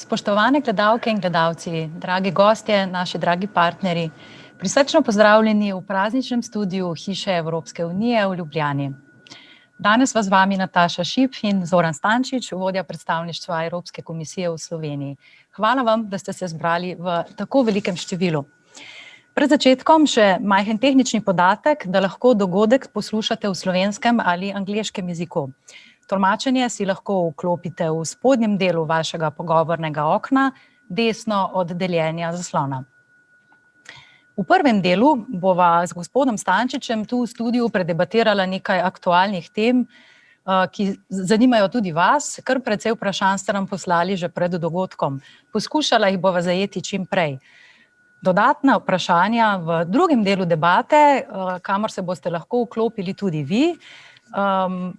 Spoštovane gledalke in gledalci, dragi gostje, naši dragi partnerji, prisrčno pozdravljeni v prazničnem studiu Hiše Evropske unije v Ljubljani. Danes vas z vami Nataša Šip in Zoran Stančič, vodja predstavništva Evropske komisije v Sloveniji. Hvala vam, da ste se zbrali v tako velikem številu. Pred začetkom še majhen tehnični podatek, da lahko dogodek poslušate v slovenskem ali angleškem jeziku. Tolmačenje si lahko vklopite v spodnjem delu vašega pogovornega okna, desno od deljenja zaslona. V prvem delu bova z gospodom Stančičem tu v studiu predebatirala nekaj aktualnih tem, ki zanimajo tudi vas, kar precej vprašanj ste nam poslali že pred dogodkom. Poskušala jih bova zajeti čim prej. Dodatna vprašanja v drugem delu debate, kamor se boste lahko vklopili tudi vi,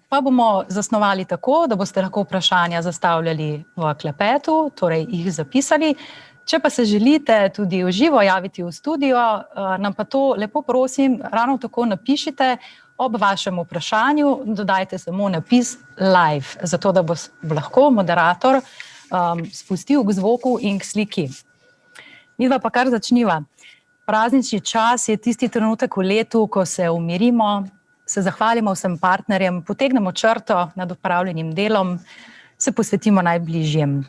pa bomo zasnovali tako, da boste lahko vprašanja zastavljali v klepetu, torej jih zapisali. Če pa se želite tudi v živo javiti v studio, nam pa to lepo prosim, ravno tako napišite ob vašem vprašanju, dodajte samo napis live, zato da bo lahko moderator spustil k zvoku in k sliki. Midva pa kar začniva. Praznični čas je tisti trenutek v letu, ko se umirimo, se zahvalimo vsem partnerjem, potegnemo črto nad opravljenim delom, se posvetimo najbližjim.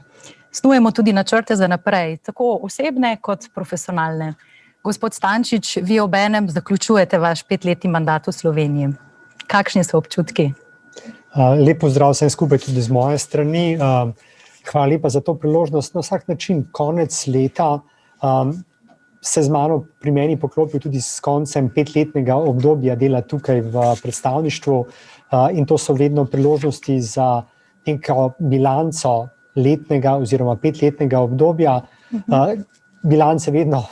Snujemo tudi načrte za naprej, tako osebne kot profesionalne. Gospod Stančič, vi obenem zaključujete vaš 5-letni mandat v Sloveniji. Kakšni so občutki? Lep pozdrav vsem skupaj tudi z moje strani. Hvala lepa za to priložnost. Na vsak način konec leta se z mano pri meni poklopil tudi s koncem 5-letnega obdobja dela tukaj v predstavništvu in to so vedno priložnosti za neko bilanco letnega oziroma 5-letnega obdobja. Bilance vedno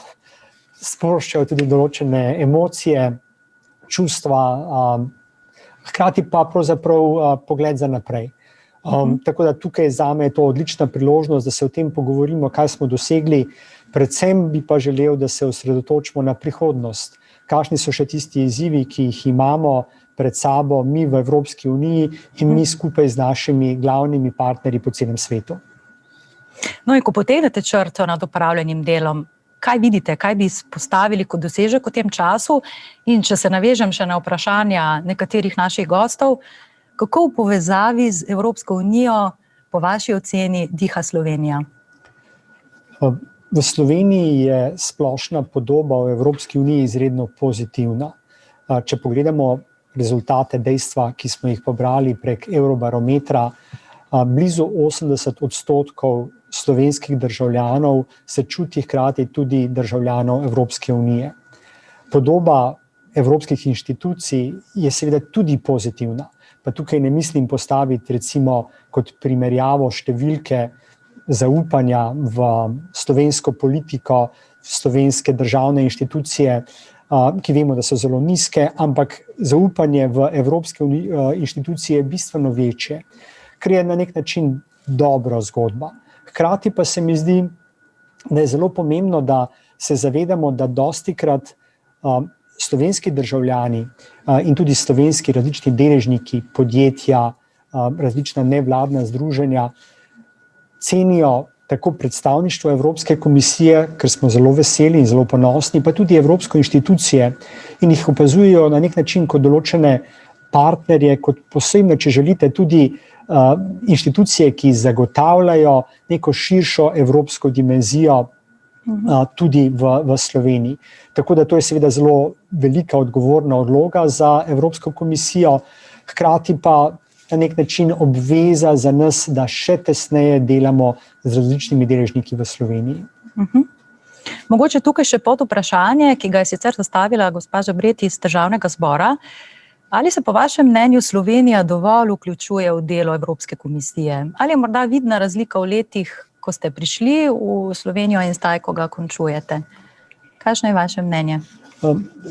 sproščajo tudi določene emocije, čustva, hkrati pa pravzaprav pogled za naprej. Tako da tukaj zame je to odlična priložnost, da se o tem pogovorimo, kaj smo dosegli. Predvsem bi pa želel, da se osredotočimo na prihodnost. Kakšni so še tisti izzivi, ki jih imamo pred sabo mi v Evropski uniji in mi skupaj z našimi glavnimi partnerji po celem svetu. No in ko potegnete črto nad opravljenim delom, kaj vidite, kaj bi izpostavili kot dosežek v tem času? In če se navežem še na vprašanja nekaterih naših gostov, kako v povezavi z Evropsko unijo po vaši oceni diha Slovenija? V Sloveniji je splošna podoba v Evropski uniji izredno pozitivna. Če pogledamo rezultate dejstva, ki smo jih pobrali prek Eurobarometra, blizu 80% slovenskih državljanov se čuti hkrati tudi državljanov Evropske unije. Podoba evropskih inštitucij je seveda tudi pozitivna, pa tukaj ne mislim postaviti recimo kot primerjavo številke zaupanja v slovensko politiko, slovenske državne inštitucije, ki vemo, da so zelo nizke, ampak zaupanje v evropske inštitucije je bistveno večje, kar je na nek način dobra zgodba. Hkrati pa se mi zdi, da je zelo pomembno, da se zavedamo, da dostikrat slovenski državljani in tudi slovenski različni deležniki, podjetja, različna nevladna združenja cenijo tako predstavništvo Evropske komisije, ker smo zelo veseli in zelo ponosni, pa tudi evropske inštitucije in jih opazujejo na nek način kot določene partnerje, kot posebno, če želite, tudi inštitucije, ki zagotavljajo neko širšo evropsko dimenzijo tudi v Sloveniji. Tako da to je seveda zelo velika odgovorna odloga za Evropsko komisijo, hkrati pa na nek način obveza za nas, da še tesneje delamo z različnimi deležniki v Sloveniji. Mogoče tukaj še pod vprašanje, ki ga je sicer zastavila gospa Žabret iz Državnega zbora. Ali se po vašem mnenju Slovenija dovolj vključuje v delo Evropske komisije? Ali je morda vidna razlika v letih, ko ste prišli v Slovenijo in zdaj, ko ga končujete? Kakšno je vaše mnenje?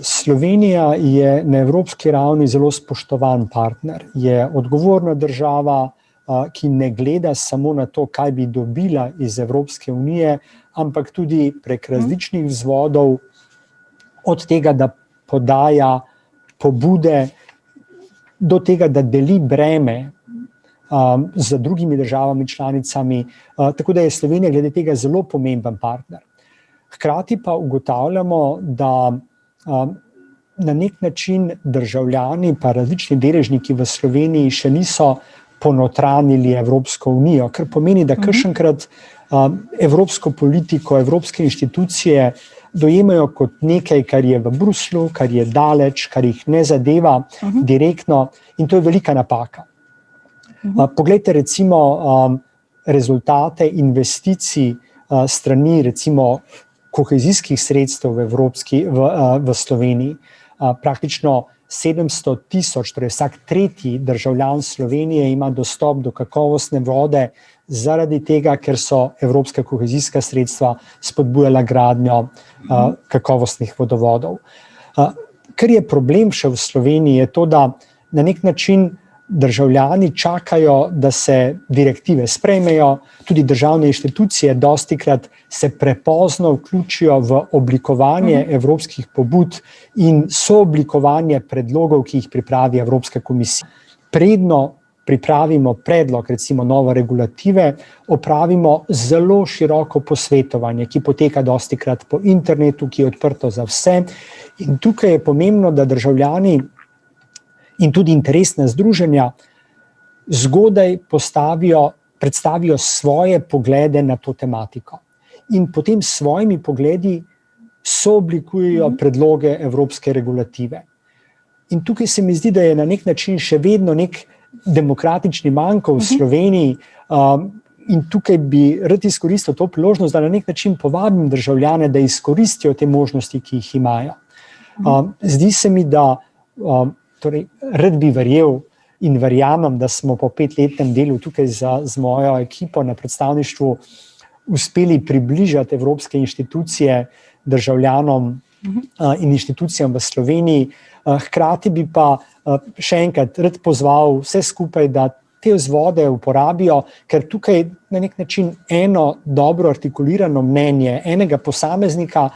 Slovenija je na evropski ravni zelo spoštovan partner. Je odgovorna država, ki ne gleda samo na to, kaj bi dobila iz Evropske unije, ampak tudi prek različnih vzvodov, od tega, da podaja pobude, do tega, da deli breme z drugimi državami članicami, tako da je Slovenija glede tega zelo pomemben partner. Hkrati pa ugotavljamo, da na nek način državljani pa različni deležniki v Sloveniji še niso ponotranili Evropsko unijo, kar pomeni, da kakšenkrat evropsko politiko, evropske inštitucije dojemajo kot nekaj, kar je v Bruslju, kar je daleč, kar jih ne zadeva direktno, in to je velika napaka. Poglejte recimo rezultate investicij strani recimo kohezijskih sredstev v Sloveniji. Praktično 700 tisoč, torej vsak tretji državljan Slovenije ima dostop do kakovostne vode zaradi tega, ker so evropska kohezijska sredstva spodbujala gradnjo kakovostnih vodovodov. Kar je problem še v Sloveniji, je to, da na nek način državljani čakajo, da se direktive sprejmejo, tudi državne inštitucije dostikrat se prepozno vključijo v oblikovanje evropskih pobud in sooblikovanje predlogov, ki jih pripravi Evropska komisija. Predno pripravimo predlog, recimo nove regulative, opravimo zelo široko posvetovanje, ki poteka dostikrat po internetu, ki je odprto za vse. In tukaj je pomembno, da državljani in tudi interesna združenja zgodaj predstavijo svoje poglede na to tematiko. In potem s svojimi pogledi sooblikujejo predloge evropske regulative. In tukaj se mi zdi, da je na nek način še vedno nek demokratični manko v Sloveniji, in tukaj bi rad izkoristil to priložnost, da na nek način povabim državljane, da izkoristijo te možnosti, ki jih imajo. Zdi se mi, da torej, rad bi verjel in verjamem, da smo po 5-letnem delu tukaj z mojo ekipo na predstavništvu uspeli približati evropske inštitucije državljanom in inštitucijam v Sloveniji. Hkrati bi pa še enkrat rad pozval vse skupaj, da te vzvode uporabijo, ker tukaj na nek način eno dobro artikulirano mnenje enega posameznika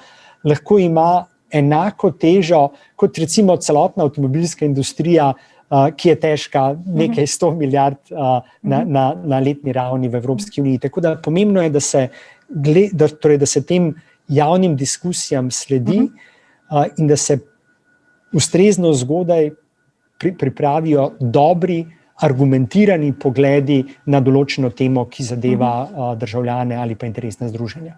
lahko ima enako težo kot recimo celotna avtomobilska industrija, ki je težka nekaj 100 milijard na letni ravni v Evropski uniji. Tako da pomembno je, da se tem javnim diskusijam sledi in da se ustrezno zgodaj pripravijo dobri, argumentirani pogledi na določeno temo, ki zadeva državljane ali pa interesna združenja.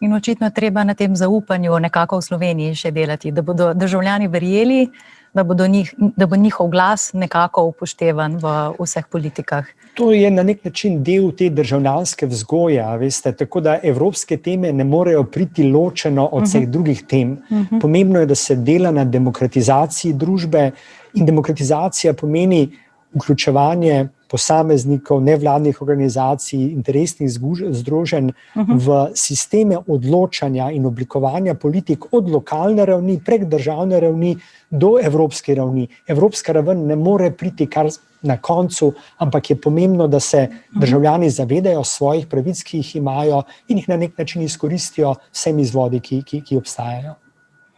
In očitno je treba na tem zaupanju nekako v Sloveniji še delati, da bodo državljani verjeli, da bo njihov glas nekako upoštevan v vseh politikah. To je na nek način del te državljanske vzgoje, veste, tako da evropske teme ne morejo priti ločeno od vseh drugih tem. Pomembno je, da se dela na demokratizaciji družbe in demokratizacija pomeni vključevanje posameznikov, nevladnih organizacij, interesnih združenj v sisteme odločanja in oblikovanja politik od lokalne ravni prek državne ravni do evropske ravni. Evropska raven ne more priti kar na koncu, ampak je pomembno, da se državljani zavedajo svojih pravic, ki jih imajo in jih na nek način izkoristijo vsemi izvodi, ki obstajajo.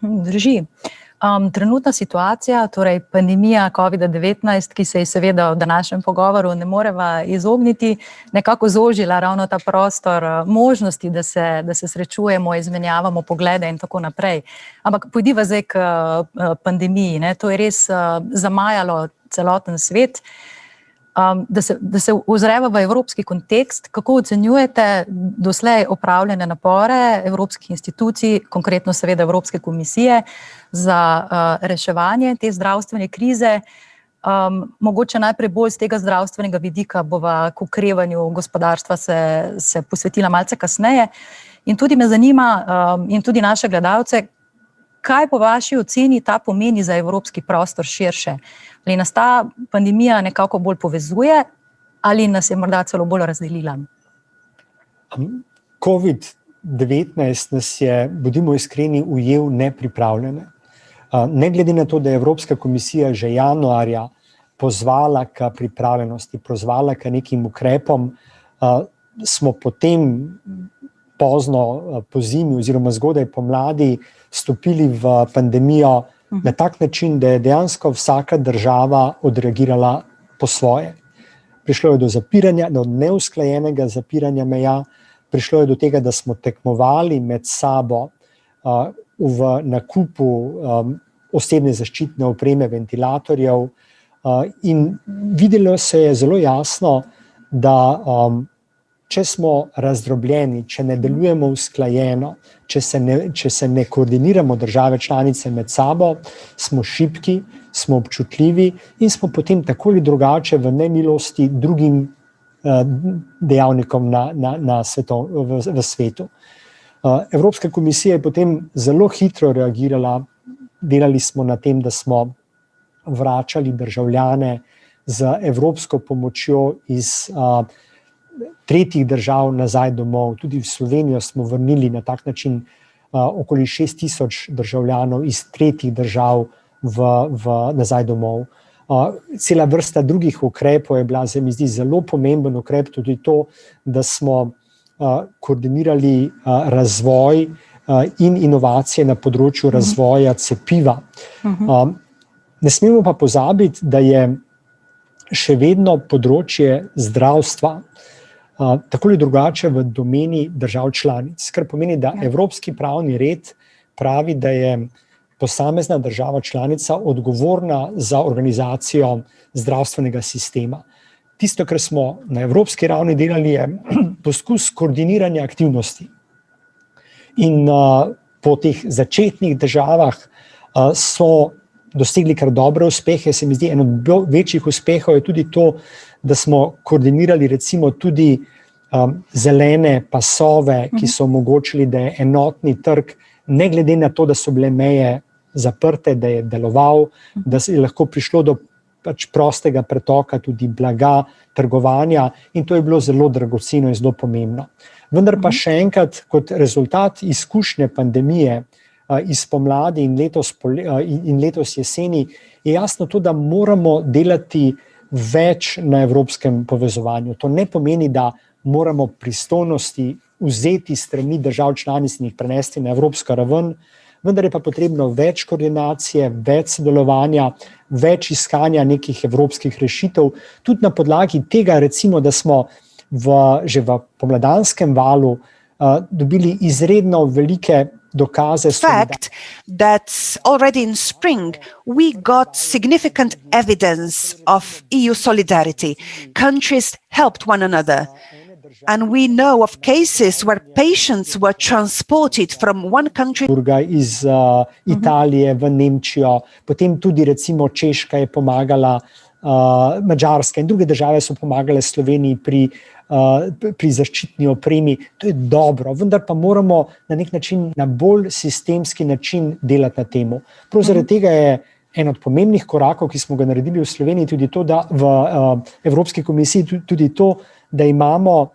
Drži. Trenutna situacija, torej pandemija COVID-19, ki se je seveda v današnjem pogovoru ne moreva izogniti, nekako zožila ravno ta prostor možnosti, da se srečujemo, izmenjavamo poglede in tako naprej. Ampak pojdiva zdaj k pandemiji, ne? To je res zamajalo celoten svet. Da se ozreva v evropski kontekst, kako ocenjujete doslej opravljene napore evropskih institucij, konkretno seveda Evropske komisije, za reševanje te zdravstvene krize? Mogoče najprej bolj z tega zdravstvenega vidika bova k okrevanju gospodarstva se posvetila malce kasneje. In tudi me zanima, in tudi naše gledalce, kaj po vaši oceni ta pomeni za evropski prostor širše? Ali nas ta pandemija nekako bolj povezuje ali nas je morda celo bolj razdelila? COVID-19 nas je, bodimo iskreni, ujel nepripravljene. Ne glede na to, da je Evropska komisija že januarja pozvala k pripravljenosti, pozvala k nekim ukrepom, smo potem pozno pozimi oziroma zgodaj pomladi stopili v pandemijo na tak način, da je dejansko vsaka država odreagirala po svoje. prišlo je do zapiranja, do neusklajenega zapiranja meja, prišlo je do tega, da smo tekmovali med sabo v nakupu osebne zaščitne opreme, ventilatorjev, in videlo se je zelo jasno, da če smo razdrobljeni, če ne delujemo usklajeno, če se ne koordiniramo države članice med sabo, smo šibki, smo občutljivi in smo potem tako ali drugače v nemilosti drugim dejavnikom v svetu. Evropska komisija je potem zelo hitro reagirala, delali smo na tem, da smo vračali državljane z evropsko pomočjo iz tretjih držav nazaj domov. Tudi v Slovenijo smo vrnili na tak način okoli 6,000 državljanov iz tretjih držav nazaj domov. Cela vrsta drugih ukrepov je bila, se mi zdi, zelo pomemben ukrep, tudi to, da smo koordinirali razvoj in inovacije na področju razvoja cepiva. Ne smemo pa pozabiti, da je še vedno področje zdravstva tako ali drugače v domeni držav članic, kar pomeni, da evropski pravni red pravi, da je posamezna država članica odgovorna za organizacijo zdravstvenega sistema. Tisto, kar smo na evropski ravni delali, je poskus koordiniranja aktivnosti. In po teh začetnih državah so dosegli kar dobre uspehe. Se mi zdi, eno od večjih uspehov je tudi to, da smo koordinirali recimo tudi zelene pasove, ki so omogočili, da je enotni trg, ne glede na to, da so bile meje zaprte, da je deloval, da je lahko prišlo do prostega pretoka tudi blaga, trgovanja, in to je bilo zelo dragoceno in zelo pomembno. Vendar pa še enkrat, kot rezultat izkušnje pandemije iz pomladi in letos jeseni, je jasno to, da moramo delati več na evropskem povezovanju. To ne pomeni, da moramo pristojnosti vzeti strani držav članic in jih prenesti na evropsko raven, vendar je pa potrebno več koordinacije, več sodelovanja, več iskanja nekih evropskih rešitev. Tudi na podlagi tega, recimo, da smo že v pomladanskem valu dobili izredno velike dokaze. Fact that already in spring we got significant evidence of EU solidarity. Countries helped one another. And we know of cases where patients were transported from one country iz Italije v Nemčijo, potem tudi recimo Češka je pomagala, Madžarska in druge države so pomagale Sloveniji pri zaščitni opremi. To je dobro, vendar pa moramo na nek način, na bolj sistemski način delati na temu. Prav zaradi tega je en od pomembnih korakov, ki smo ga naredili v Sloveniji, tudi to, da v Evropski komisiji tudi to, da imamo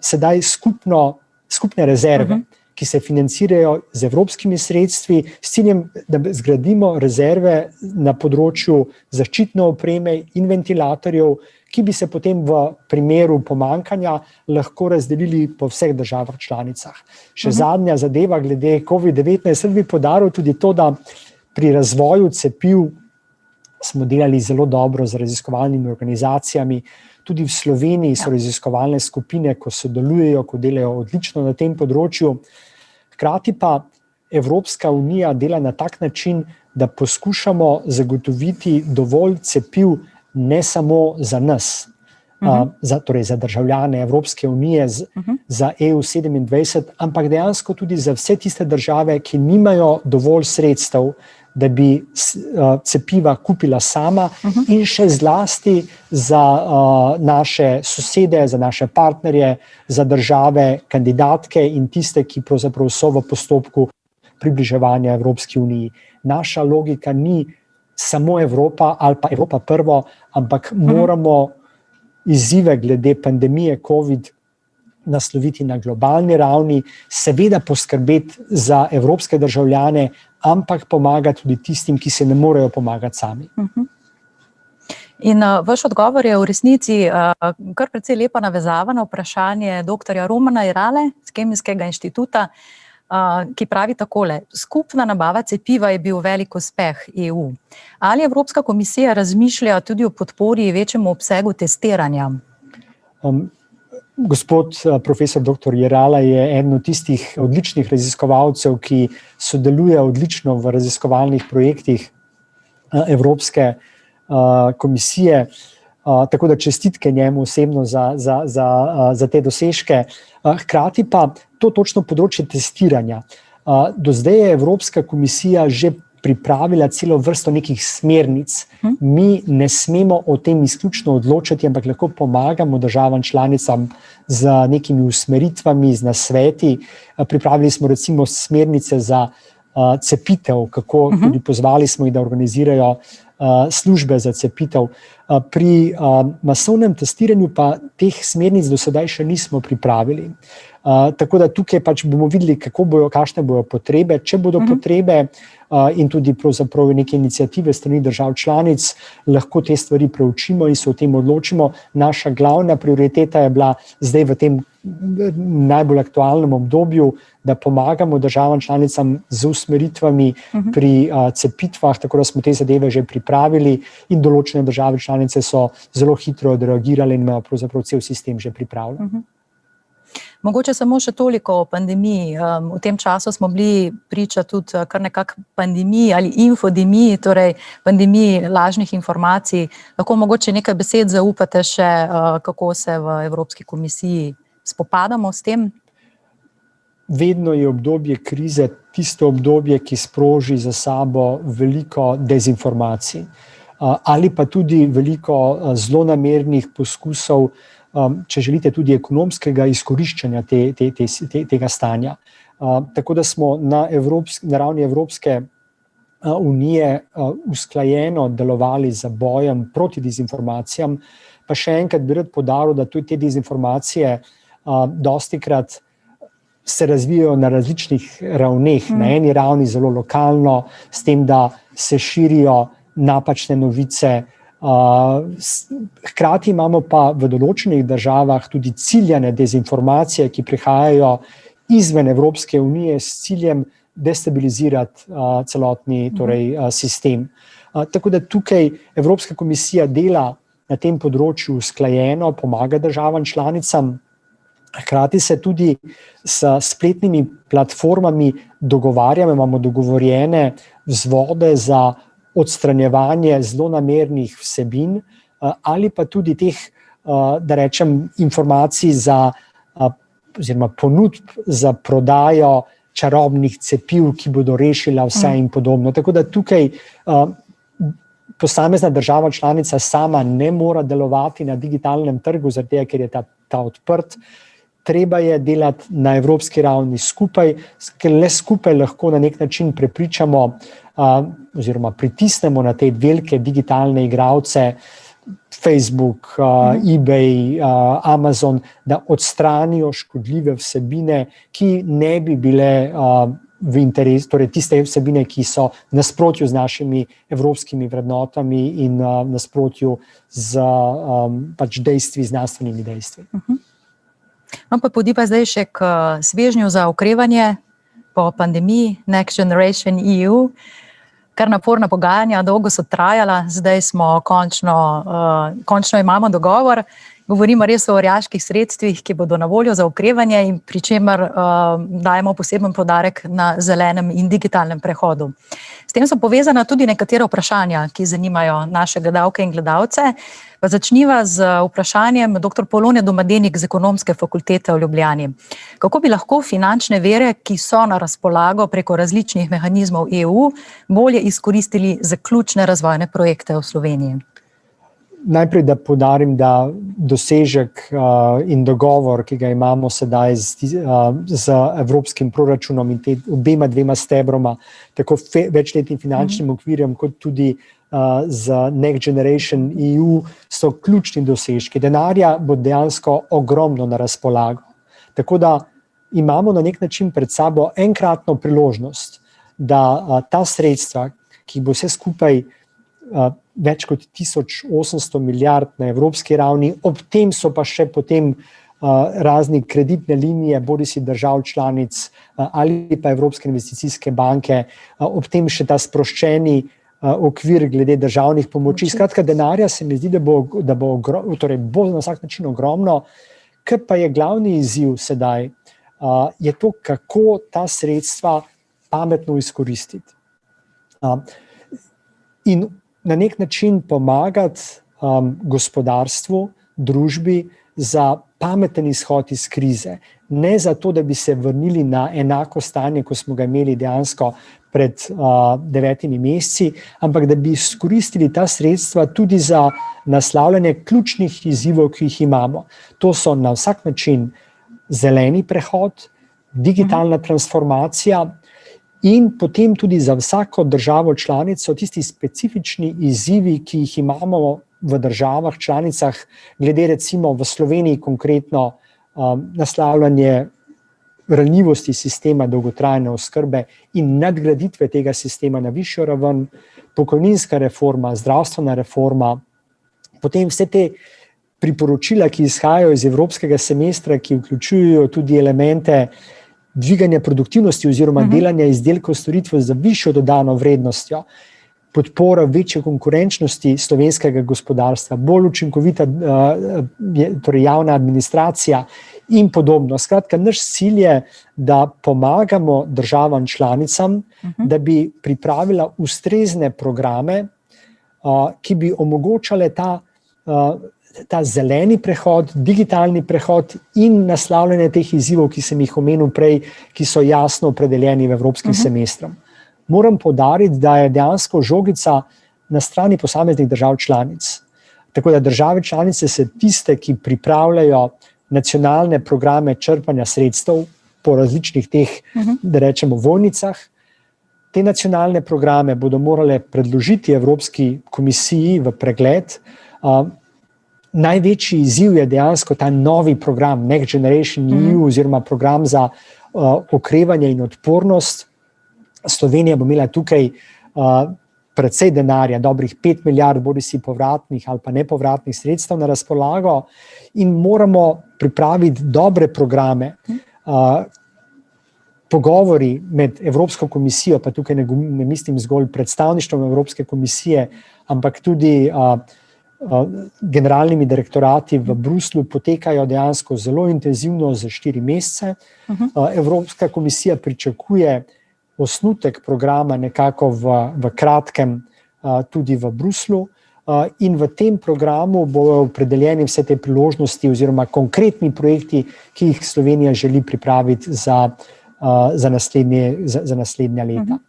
sedaj skupne rezerve, ki se financirajo z evropskimi sredstvi, s ciljem, da zgradimo rezerve na področju zaščitne opreme in ventilatorjev, ki bi se potem v primeru pomanjkanja lahko razdelili po vseh državah članicah. Še zadnja zadeva glede COVID-19, bi poudaril tudi to, da pri razvoju cepiv smo delali zelo dobro z raziskovalnimi organizacijami. Tudi v Sloveniji so raziskovalne skupine, ko sodelujejo, ko delajo odlično na tem področju. Hkrati pa Evropska unija dela na tak način, da poskušamo zagotoviti dovolj cepiv ne samo za nas, torej za državljane Evropske unije, za EU27, ampak dejansko tudi za vse tiste države, ki nimajo dovolj sredstev, da bi cepiva kupila sama, in še zlasti za naše sosede, za naše partnerje, za države kandidatke in tiste, ki pravzaprav so v postopku približevanja Evropski uniji. Naša logika ni samo Evropa ali pa Evropa prvo, ampak moramo izzive glede pandemije COVID nasloviti na globalni ravni, seveda poskrbeti za evropske državljane, ampak pomagati tudi tistim, ki se ne morejo pomagati sami. In vaš odgovor je v resnici kar precej lepa navezava na vprašanje doktorja Romana Irale z Kemijskega inštituta. ki pravi takole: skupna nabava cepiva je bil velik uspeh EU. Ali Evropska komisija razmišlja tudi o podpori večjemu obsegu testiranja? Gospod profesor dr. Jerala je eden od tistih odličnih raziskovalcev, ki sodeluje odlično v raziskovalnih projektih Evropske komisije. Tako da čestitke njemu osebno za te dosežke. Hkrati pa to točno področje testiranja. Do zdaj je Evropska komisija že pripravila celo vrsto nekih smernic. Mi ne smemo o tem izključno odločati, ampak lahko pomagamo državam članicam z nekimi usmeritvami, z nasveti. Pripravili smo recimo smernice za cepitev, kako tudi pozvali smo jih, da organizirajo službe za cepitev. Pri masovnem testiranju pa teh smernic do sedaj še nismo pripravili. Tako da tukaj pač bomo videli, kakšne bodo potrebe, če bodo potrebe, in tudi pravzaprav neke iniciative strani držav članic, lahko te stvari preučimo in se o tem odločimo. Naša glavna prioriteta je bila zdaj v tem najbolj aktualnem obdobju, da pomagamo državam članicam z usmeritvami pri cepitvah, tako da smo te zadeve že pripravili in določene države članice so zelo hitro odreagirale in imajo pravzaprav cel sistem že pripravljen. Mogoče samo še toliko o pandemiji. V tem času smo bili priča tudi kar nekako pandemiji ali infodemiji, torej pandemiji lažnih informacij. Lahko mogoče nekaj besed zaupate še, kako se v Evropski komisiji spopadamo s tem? Vedno je obdobje krize tisto obdobje, ki sproži za sabo veliko dezinformacij ali pa tudi veliko zlonamernih poskusov, če želite, tudi ekonomskega izkoriščanja tega stanja. Tako da smo na ravni Evropske unije usklajeno delovali za bojem proti dezinformacijam, pa še enkrat bi rad poudaril, da tudi te dezinformacije dostikrat se razvijajo na različnih ravneh. Na eni ravni zelo lokalno, s tem, da se širijo napačne novice. Hkrati imamo pa v določenih državah tudi ciljane dezinformacije, ki prihajajo izven Evropske unije s ciljem destabilizirati celotni sistem. Tako da tukaj Evropska komisija dela na tem področju usklajeno, pomaga državam članicam. Hkrati se tudi s spletnimi platformami dogovarjamo, imamo dogovorjene vzvode za odstranjevanje zlonamernih vsebin ali pa tudi teh, da rečem, informacij oziroma ponudb za prodajo čarobnih cepiv, ki bodo rešila vse in podobno. Tako da tukaj posamezna država članica sama ne mora delovati na digitalnem trgu, zaradi tega, ker je ta odprt. Treba je delati na evropski ravni skupaj, ker le skupaj lahko na nek način prepričamo oziroma pritisnemo na te velike digitalne igralce, Facebook, eBay, Amazon, da odstranijo škodljive vsebine, ki ne bi bile v interesu, torej tiste vsebine, ki so v nasprotju z našimi evropskimi vrednotami in v nasprotju z dejstvi, znanstvenimi dejstvi. No, pa podi pa zdaj še k svežnju za okrevanje po pandemiji, Next Generation EU. Kar naporna pogajanja, dolgo so trajala, zdaj smo končno imamo dogovor. Govorimo res o orjaških sredstvih, ki bodo na voljo za okrevanje in pri čemer dajemo poseben poudarek na zelenem in digitalnem prehodu. S tem so povezana tudi nekatera vprašanja, ki zanimajo naše gledalke in gledalce. Pa začniva z vprašanjem dr. Polone Domadenik z Ekonomske fakultete v Ljubljani. Kako bi lahko finančne vire, ki so na razpolago preko različnih mehanizmov EU, bolje izkoristili za ključne razvojne projekte v Sloveniji? Najprej, da poudarim, da dosežek in dogovor, ki ga imamo sedaj z evropskim proračunom in dvema stebroma, tako večletnim finančnim okvirjem, kot tudi z Next Generation EU, so ključni dosežki. Denarja bo dejansko ogromno na razpolago. Tako da imamo na nek način pred sabo enkratno priložnost, da ta sredstva, ki bo vse skupaj več kot 1800 milijard na evropski ravni, ob tem so pa še potem razni kreditne linije, bodisi držav članic ali pa Evropske investicijske banke, ob tem še ta sproščeni okvir glede državnih pomoči. Skratka, denarja se mi zdi, da bo na vsak način ogromno. Kar pa je glavni izziv sedaj, je to, kako ta sredstva pametno izkoristiti. In na nek način pomagati gospodarstvu, družbi za pameten izhod iz krize. Ne zato, da bi se vrnili na enako stanje, ko smo ga imeli dejansko pred 9 meseci, ampak da bi izkoristili ta sredstva tudi za naslavljanje ključnih izzivov, ki jih imamo. To so na vsak način zeleni prehod, digitalna transformacija in potem tudi za vsako državo članico tisti specifični izzivi, ki jih imamo v državah članicah, glede recimo v Sloveniji konkretno naslavljanje ranljivosti sistema dolgotrajne oskrbe in nadgraditve tega sistema na višjo raven, pokojninska reforma, zdravstvena reforma, potem vse te priporočila, ki izhajajo iz evropskega semestra, ki vključujejo tudi elemente dviganja produktivnosti oziroma delanja izdelkov storitve za višjo dodano vrednostjo, podpora večje konkurenčnosti slovenskega gospodarstva, bolj učinkovita torej javna administracija in podobno. Skratka, naš cilj je, da pomagamo državam članicam, da bi pripravila ustrezne programe, ki bi omogočale ta zeleni prehod, digitalni prehod in naslavljanje teh izzivov, ki sem jih omenil prej, ki so jasno opredeljeni v evropskim semestrom. Moram poudariti, da je dejansko žogica na strani posameznih držav članic. Tako da države članice so tiste, ki pripravljajo nacionalne programe črpanja sredstev po različnih teh, da rečemo, vojnicah. Te nacionalne programe bodo morale predložiti Evropski komisiji v pregled. Največji izziv je dejansko ta novi program Next Generation EU oziroma program za okrevanje in odpornost. Slovenija bo imela tukaj precej denarja, dobrih 5 milijard, bodisi povratnih ali pa nepovratnih sredstev na razpolago in moramo pripraviti dobre programe. Pogovori med Evropsko komisijo, pa tukaj ne mislim zgolj predstavništvom Evropske komisije, ampak tudi generalnimi direktorati v Bruslju potekajo dejansko zelo intenzivno za 4 mesece. Evropska komisija pričakuje osnutek programa nekako v kratkem tudi v Bruslju in v tem programu bodo opredeljeni vse te priložnosti oziroma konkretni projekti, ki jih Slovenija želi pripraviti za naslednja leta.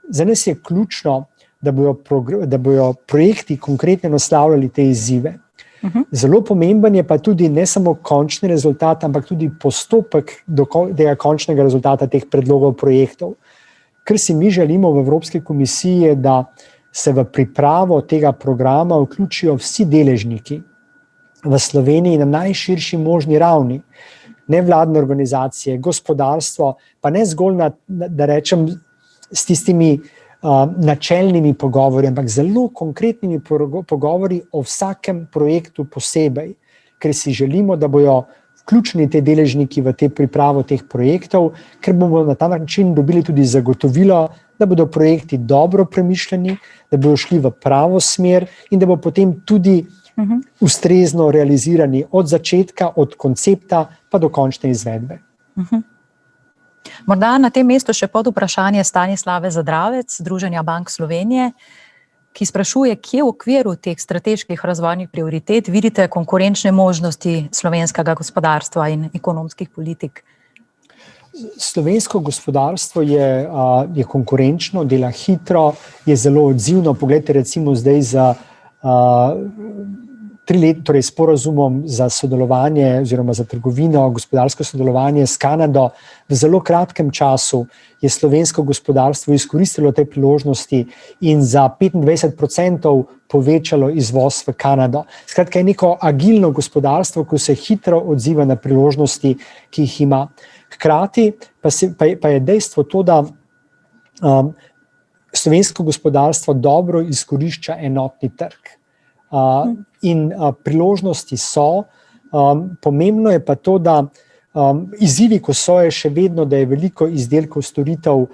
Za nas je ključno, da bodo projekti konkretno naslavljali te izzive. Zelo pomemben je pa tudi ne samo končni rezultat, ampak tudi postopek do tega končnega rezultata teh predlogov projektov. Kar si mi želimo v Evropski komisiji je, da se v pripravo tega programa vključijo vsi deležniki v Sloveniji na najširši možni ravni. Nevladne organizacije, gospodarstvo, pa ne zgolj da rečem s tistimi načelnimi pogovori, ampak zelo konkretnimi pogovori o vsakem projektu posebej, ker si želimo, da bojo vključeni te deležniki v te pripravo teh projektov, ker bomo na ta način dobili tudi zagotovilo, da bodo projekti dobro premišljeni, da bodo šli v pravo smer in da bo potem tudi ustrezno realizirani od začetka, od koncepta pa do končne izvedbe. Morda na tem mestu še pod vprašanje Stanislave Zadravec, Združenja bank Slovenije, ki sprašuje, kje v okviru teh strateških razvojnih prioritet vidite konkurenčne možnosti slovenskega gospodarstva in ekonomskih politik? Slovensko gospodarstvo je konkurenčno, dela hitro, je zelo odzivno. Poglejte recimo zdaj za 3 let, torej sporazumom za sodelovanje oziroma za trgovino, gospodarsko sodelovanje s Kanado. V zelo kratkem času je slovensko gospodarstvo izkoristilo te priložnosti in za 25% povečalo izvoz v Kanado. Skratka, je neko agilno gospodarstvo, ko se hitro odziva na priložnosti, ki jih ima. Hkrati pa je dejstvo to, da slovensko gospodarstvo dobro izkorišča enotni trg. In priložnosti so, Pomembno je pa to, da izzivi, ko so, je še vedno, da je veliko izdelkov, storitev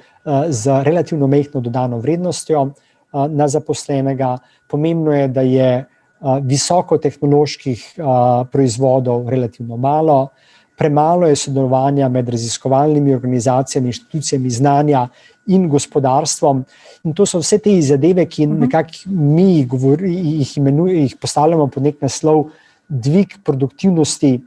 z relativno majhno dodano vrednostjo na zaposlenega. Pomembno je, da je visokotehnoloških proizvodov relativno malo, premalo je sodelovanja med raziskovalnimi organizacijami, inštitucijami znanja in gospodarstvom. In to so vse te zadeve, ki nekako mi jih postavljamo pod nek naslov dvig produktivnosti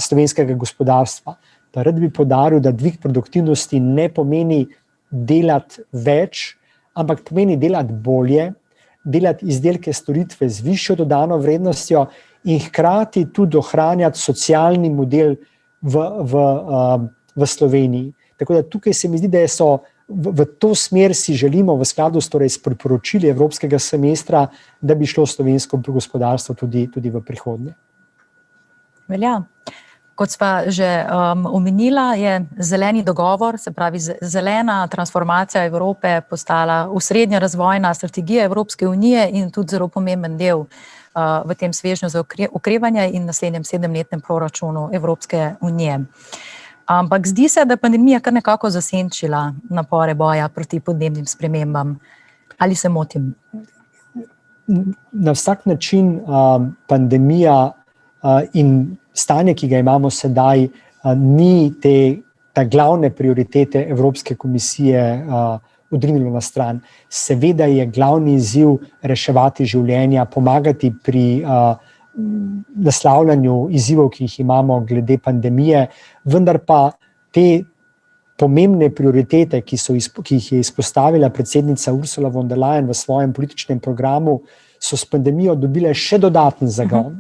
slovenskega gospodarstva. Pa rad bi poudaril, da dvig produktivnosti ne pomeni delati več, ampak pomeni delati bolje, delati izdelke, storitve z višjo dodano vrednostjo in hkrati tudi ohranjati socialni model v Sloveniji. Tako da tukaj se mi zdi, da so v to smer si želimo v skladu s priporočili Evropskega semestra, da bi šlo slovensko gospodarstvo tudi v prihodnje. Velja. Kot sva že omenila, je zeleni dogovor, se pravi zelena transformacija Evrope postala osrednja razvojna strategija Evropske unije in tudi zelo pomemben del v tem svežnju za okrevanje in naslednjem 7-letnem proračunu Evropske unije. Ampak zdi se, da je pandemija kar nekako zasenčila napore boja proti podnebnim spremembam. Ali se motim? Na vsak način pandemija in stanje, ki ga imamo sedaj, ni te glavne prioritete Evropske komisije odrinilo na stran. Seveda je glavni izziv reševati življenja, pomagati pri naslavljanju izzivov, ki jih imamo glede pandemije, vendar pa te pomembne prioritete, ki jih je izpostavila predsednica Ursula von der Leyen v svojem političnem programu, so s pandemijo dobile še dodaten zagon.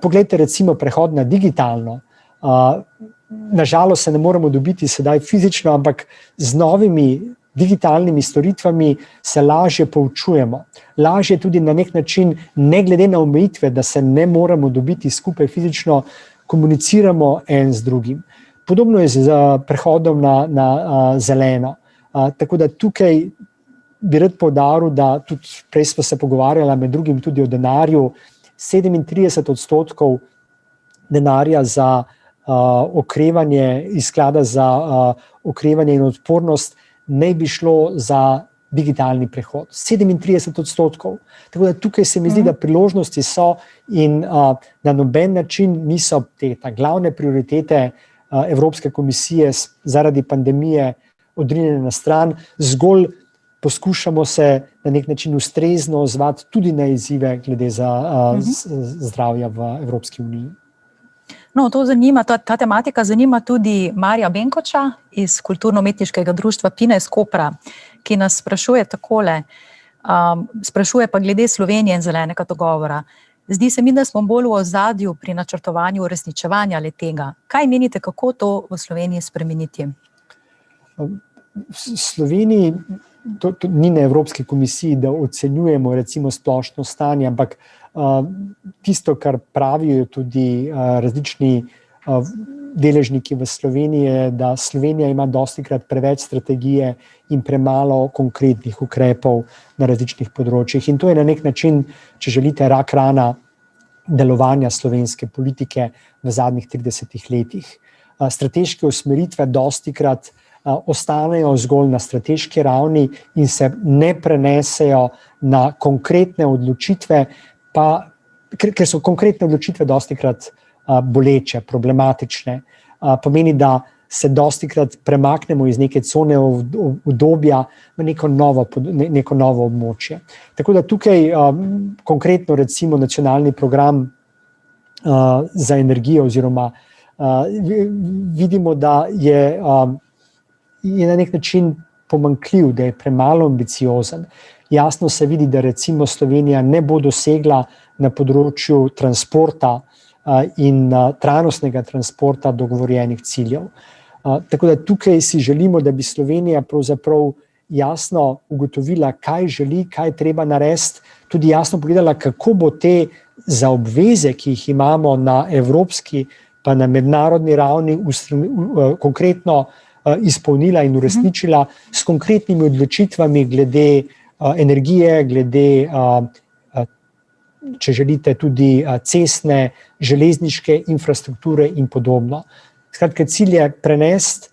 Poglejte recimo prehod na digitalno. Nažalost se ne moremo dobiti sedaj fizično, ampak z novimi digitalnimi storitvami se lažje poučujemo. Lažje tudi na nek način, ne glede na omejitve, da se ne moremo dobiti skupaj fizično, komuniciramo en z drugim. Podobno je z prehodom na zeleno. Tako da tukaj bi rad poudaril, da tudi prej smo se pogovarjali med drugim tudi o denarju. 37% denarja za okrevanje iz sklada za okrevanje in odpornost ne bi šlo za digitalni prehod. 37%. Tako da tukaj se mi zdi, da priložnosti so in na noben način niso ta glavne prioritete Evropske komisije zaradi pandemije odrinjene na stran, zgolj poskušamo se na nek način ustrezno odzvati tudi na izzive glede zdravja v Evropski uniji. No, to zanima, ta tematika zanima tudi Marija Benkoča iz Kulturno-umetniškega društva Pina iz Kopra, ki nas sprašuje takole, sprašuje pa glede Slovenije in zelenega dogovora. Zdi se mi, da smo bolj v ozadju pri načrtovanju uresničevanja le-tega. Kaj menite, kako to v Sloveniji spremeniti? V Sloveniji, to ni na Evropski komisiji, da ocenjujemo recimo splošno stanje, ampak tisto, kar pravijo tudi različni deležniki v Sloveniji, je, da Slovenija ima dostikrat preveč strategije in premalo konkretnih ukrepov na različnih področjih. In to je na nek način, če želite, rak rana delovanja slovenske politike v zadnjih 30 letih. Strateške usmeritve dostikrat ostanejo zgolj na strateški ravni in se ne prenesejo na konkretne odločitve, ker so konkretne odločitve dostikrat boleče, problematične. Pomeni, da se dostikrat premaknemo iz neke cone udobja v neko novo območje. Tako da tukaj konkretno recimo nacionalni program za energijo oziroma vidimo, da je na nek način pomanjkljiv, da je premalo ambiciozen. Jasno se vidi, da recimo Slovenija ne bo dosegla na področju transporta in trajnostnega transporta dogovorjenih ciljev. Tako da tukaj si želimo, da bi Slovenija pravzaprav jasno ugotovila, kaj želi, kaj treba narediti, tudi jasno pogledala, kako bo te za obveze, ki jih imamo na evropski pa na mednarodni ravni konkretno izpolnila in uresničila s konkretnimi odločitvami glede energije, glede če želite, tudi cestne, železniške infrastrukture in podobno. Skratka, cilj je prenesti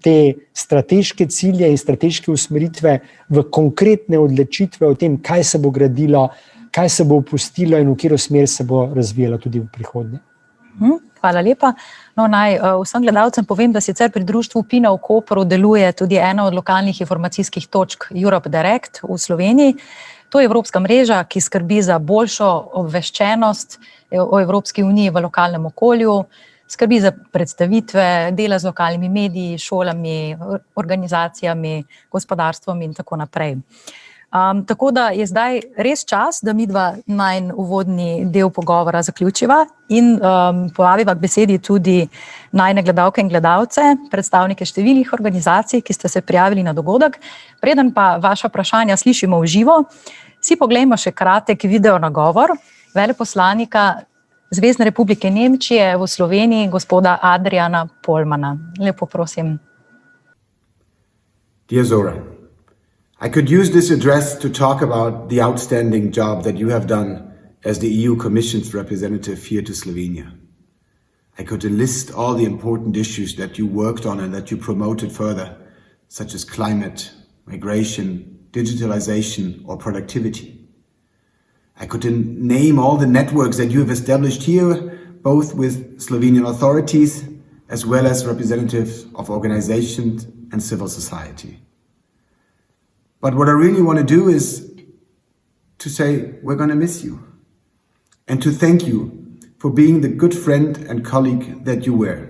te strateške cilje in strateške usmeritve v konkretne odločitve o tem, kaj se bo gradilo, kaj se bo opustilo in v katero smer se bo razvijalo tudi v prihodnje. Hvala lepa. No, naj vsem gledalcem povem, da sicer pri društvu PINA v Kopru deluje tudi ena od lokalnih informacijskih točk Europe Direct v Sloveniji. To je evropska mreža, ki skrbi za boljšo obveščenost o Evropski uniji v lokalnem okolju, skrbi za predstavitve, dela z lokalnimi mediji, šolami, organizacijami, gospodarstvom in tako naprej. Tako da je zdaj res čas, da midva najin uvodni del pogovora zaključiva in povabiva k besedi tudi najine gledalke in gledalce, predstavnike številnih organizacij, ki ste se prijavili na dogodek. Preden pa vaša vprašanja slišimo v živo, si poglejmo še kratek video nagovor veleposlanika Zvezne republike Nemčije v Sloveniji, gospoda Adriana Pollmanna. Lepo prosim. Dear Zora, I could use this address to talk about the outstanding job that you have done as the EU Commission's representative here to Slovenia. I could enlist all the important issues that you worked on and that you promoted further, such as climate, migration, digitalization, or productivity. I could name all the networks that you have established here, both with Slovenian authorities as well as representatives of organizations and civil society. But what I really want to do is to say we're going to miss you and to thank you for being the good friend and colleague that you were.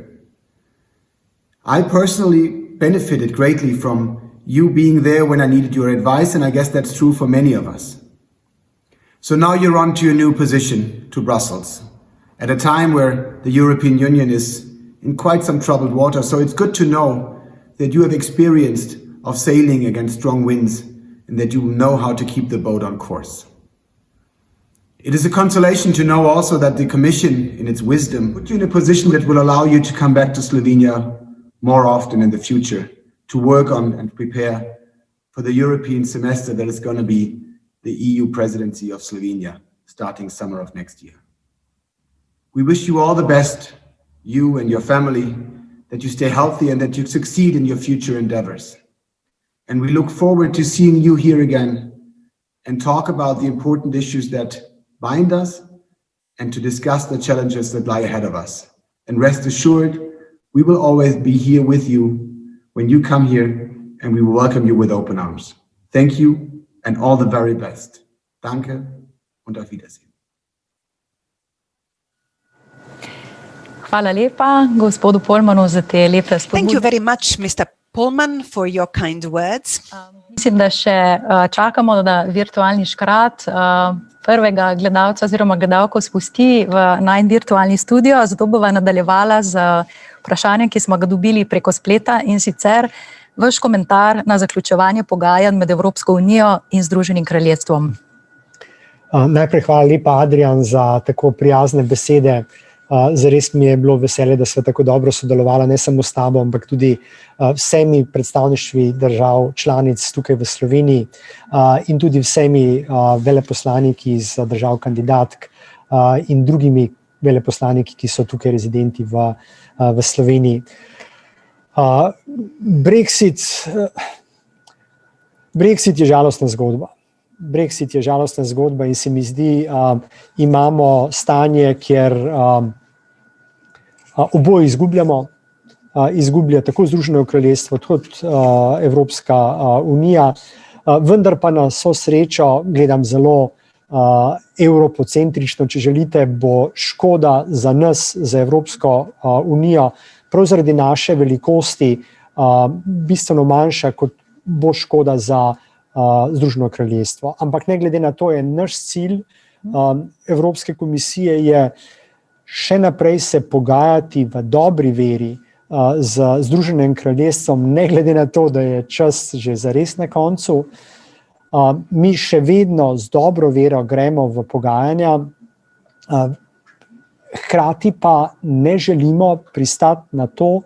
I personally benefited greatly from you being there when I needed your advice, and I guess that's true for many of us. So now you're on to your new position to Brussels at a time where the European Union is in quite some troubled water. So it's good to know that you have experienced of sailing against strong winds and that you know how to keep the boat on course. It is a consolation to know also that the Commission, in its wisdom, put you in a position that will allow you to come back to Slovenia more often in the future to work on and prepare for the European semester that is going to be the EU presidency of Slovenia starting summer of next year. We wish you all the best, you and your family, that you stay healthy and that you succeed in your future endeavors. And we look forward to seeing you here again and talk about the important issues that bind us and to discuss the challenges that lie ahead of us. And rest assured, we will always be here with you when you come here, and we will welcome you with open arms. Thank you and all the very best. Danke und auf Wiedersehen. Hvala lepa gospodu Pollmannu za te lepe spodbude. Thank you very much, Mr. Pollmann, for your kind words. Mislim, da še čakamo, da virtualni škrat prvega gledalca oziroma gledalko spusti v najin virtualni studio, zato bova nadaljevala z vprašanjem, ki smo ga dobili preko spleta, in sicer vaš komentar na zaključevanje pogajanj med Evropsko unijo in Združenim kraljestvom. Najprej hvala lepa, Adrian, za tako prijazne besede. Zares mi je bilo veselje, da sva tako dobro sodelovala, ne samo s tabo, ampak tudi vsemi predstavništvi držav članic tukaj v Sloveniji in tudi vsemi veleposlaniki iz držav kandidatk in drugimi veleposlaniki, ki so tukaj rezidenti v Sloveniji. Brexit je žalostna zgodba. Brexit je žalostna zgodba in se mi zdi, imamo stanje, kjer oboje izgubljamo. Izgublja tako Združeno kraljestvo kot Evropska unija, vendar pa na vso srečo, gledam zelo evropocentrično, če želite, bo škoda za nas, za Evropsko unijo, prav zaradi naše velikosti bistveno manjša, kot bo škoda za Združeno kraljestvo. Ampak ne glede na to je naš cilj Evropske komisije je še naprej se pogajati v dobri veri z Združenim kraljestvom, ne glede na to, da je čas že zares na koncu. Mi še vedno z dobro vero gremo v pogajanja, hkrati pa ne želimo pristati na to,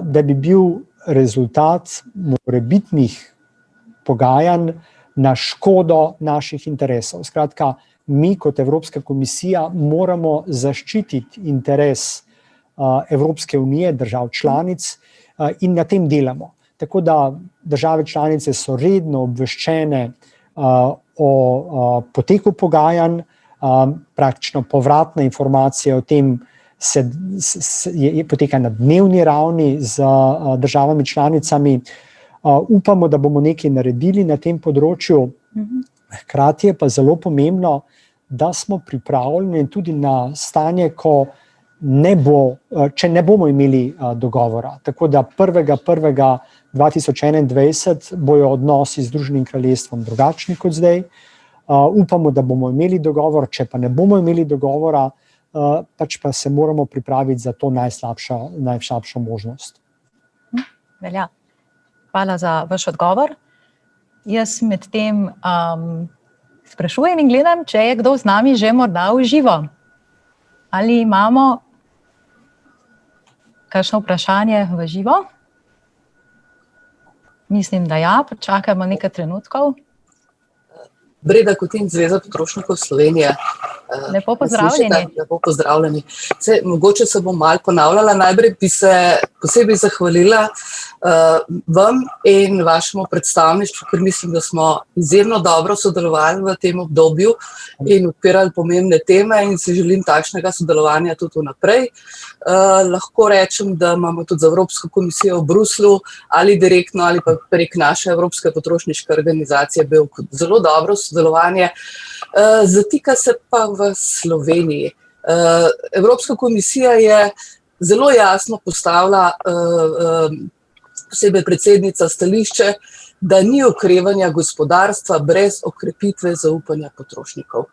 da bi bil rezultat morebitnih pogajanj na škodo naših interesov. Skratka, mi kot Evropska komisija moramo zaščititi interes Evropske unije, držav članic in na tem delamo. Tako da države članice so redno obveščene o poteku pogajanj, praktično povratna informacija o tem poteka na dnevni ravni z državami članicami. Upamo, da bomo nekaj naredili na tem področju. Hkrati je pa zelo pomembno, da smo pripravljeni tudi na stanje, če ne bomo imeli dogovora. Tako da 1.1.2021 bojo odnosi z Združenim kraljestvom drugačni kot zdaj. Upamo, da bomo imeli dogovor, če pa ne bomo imeli dogovora, pač pa se moramo pripraviti za to najslabšo možnost. Velja. Hvala za vaš odgovor. Jaz med tem sprašujem in gledam, če je kdo z nami že morda v živo. Ali imamo kakšno vprašanje v živo? Mislim, da ja, počakajmo nekaj trenutkov. Breda Kutin, Zveza potrošnikov Slovenije. Lepo pozdravljeni. Lepo pozdravljeni. Mogoče se bom malo ponavljala. Najprej bi se posebej zahvalila vam in vašemu predstavništvu, ker mislim, da smo izjemno dobro sodelovali v tem obdobju in odpirali pomembne teme in si želim takšnega sodelovanja tudi vnaprej. Lahko rečem, da imamo tudi z Evropsko komisijo v Bruslju ali direktno ali pa prek naše Evropske potrošniške organizacije bil zelo dobro sodelovanje. Zatika se pa v Sloveniji. Evropska komisija je zelo jasno postavila, posebej predsednica, stališče, da ni okrevanja gospodarstva brez okrepitve zaupanja potrošnikov.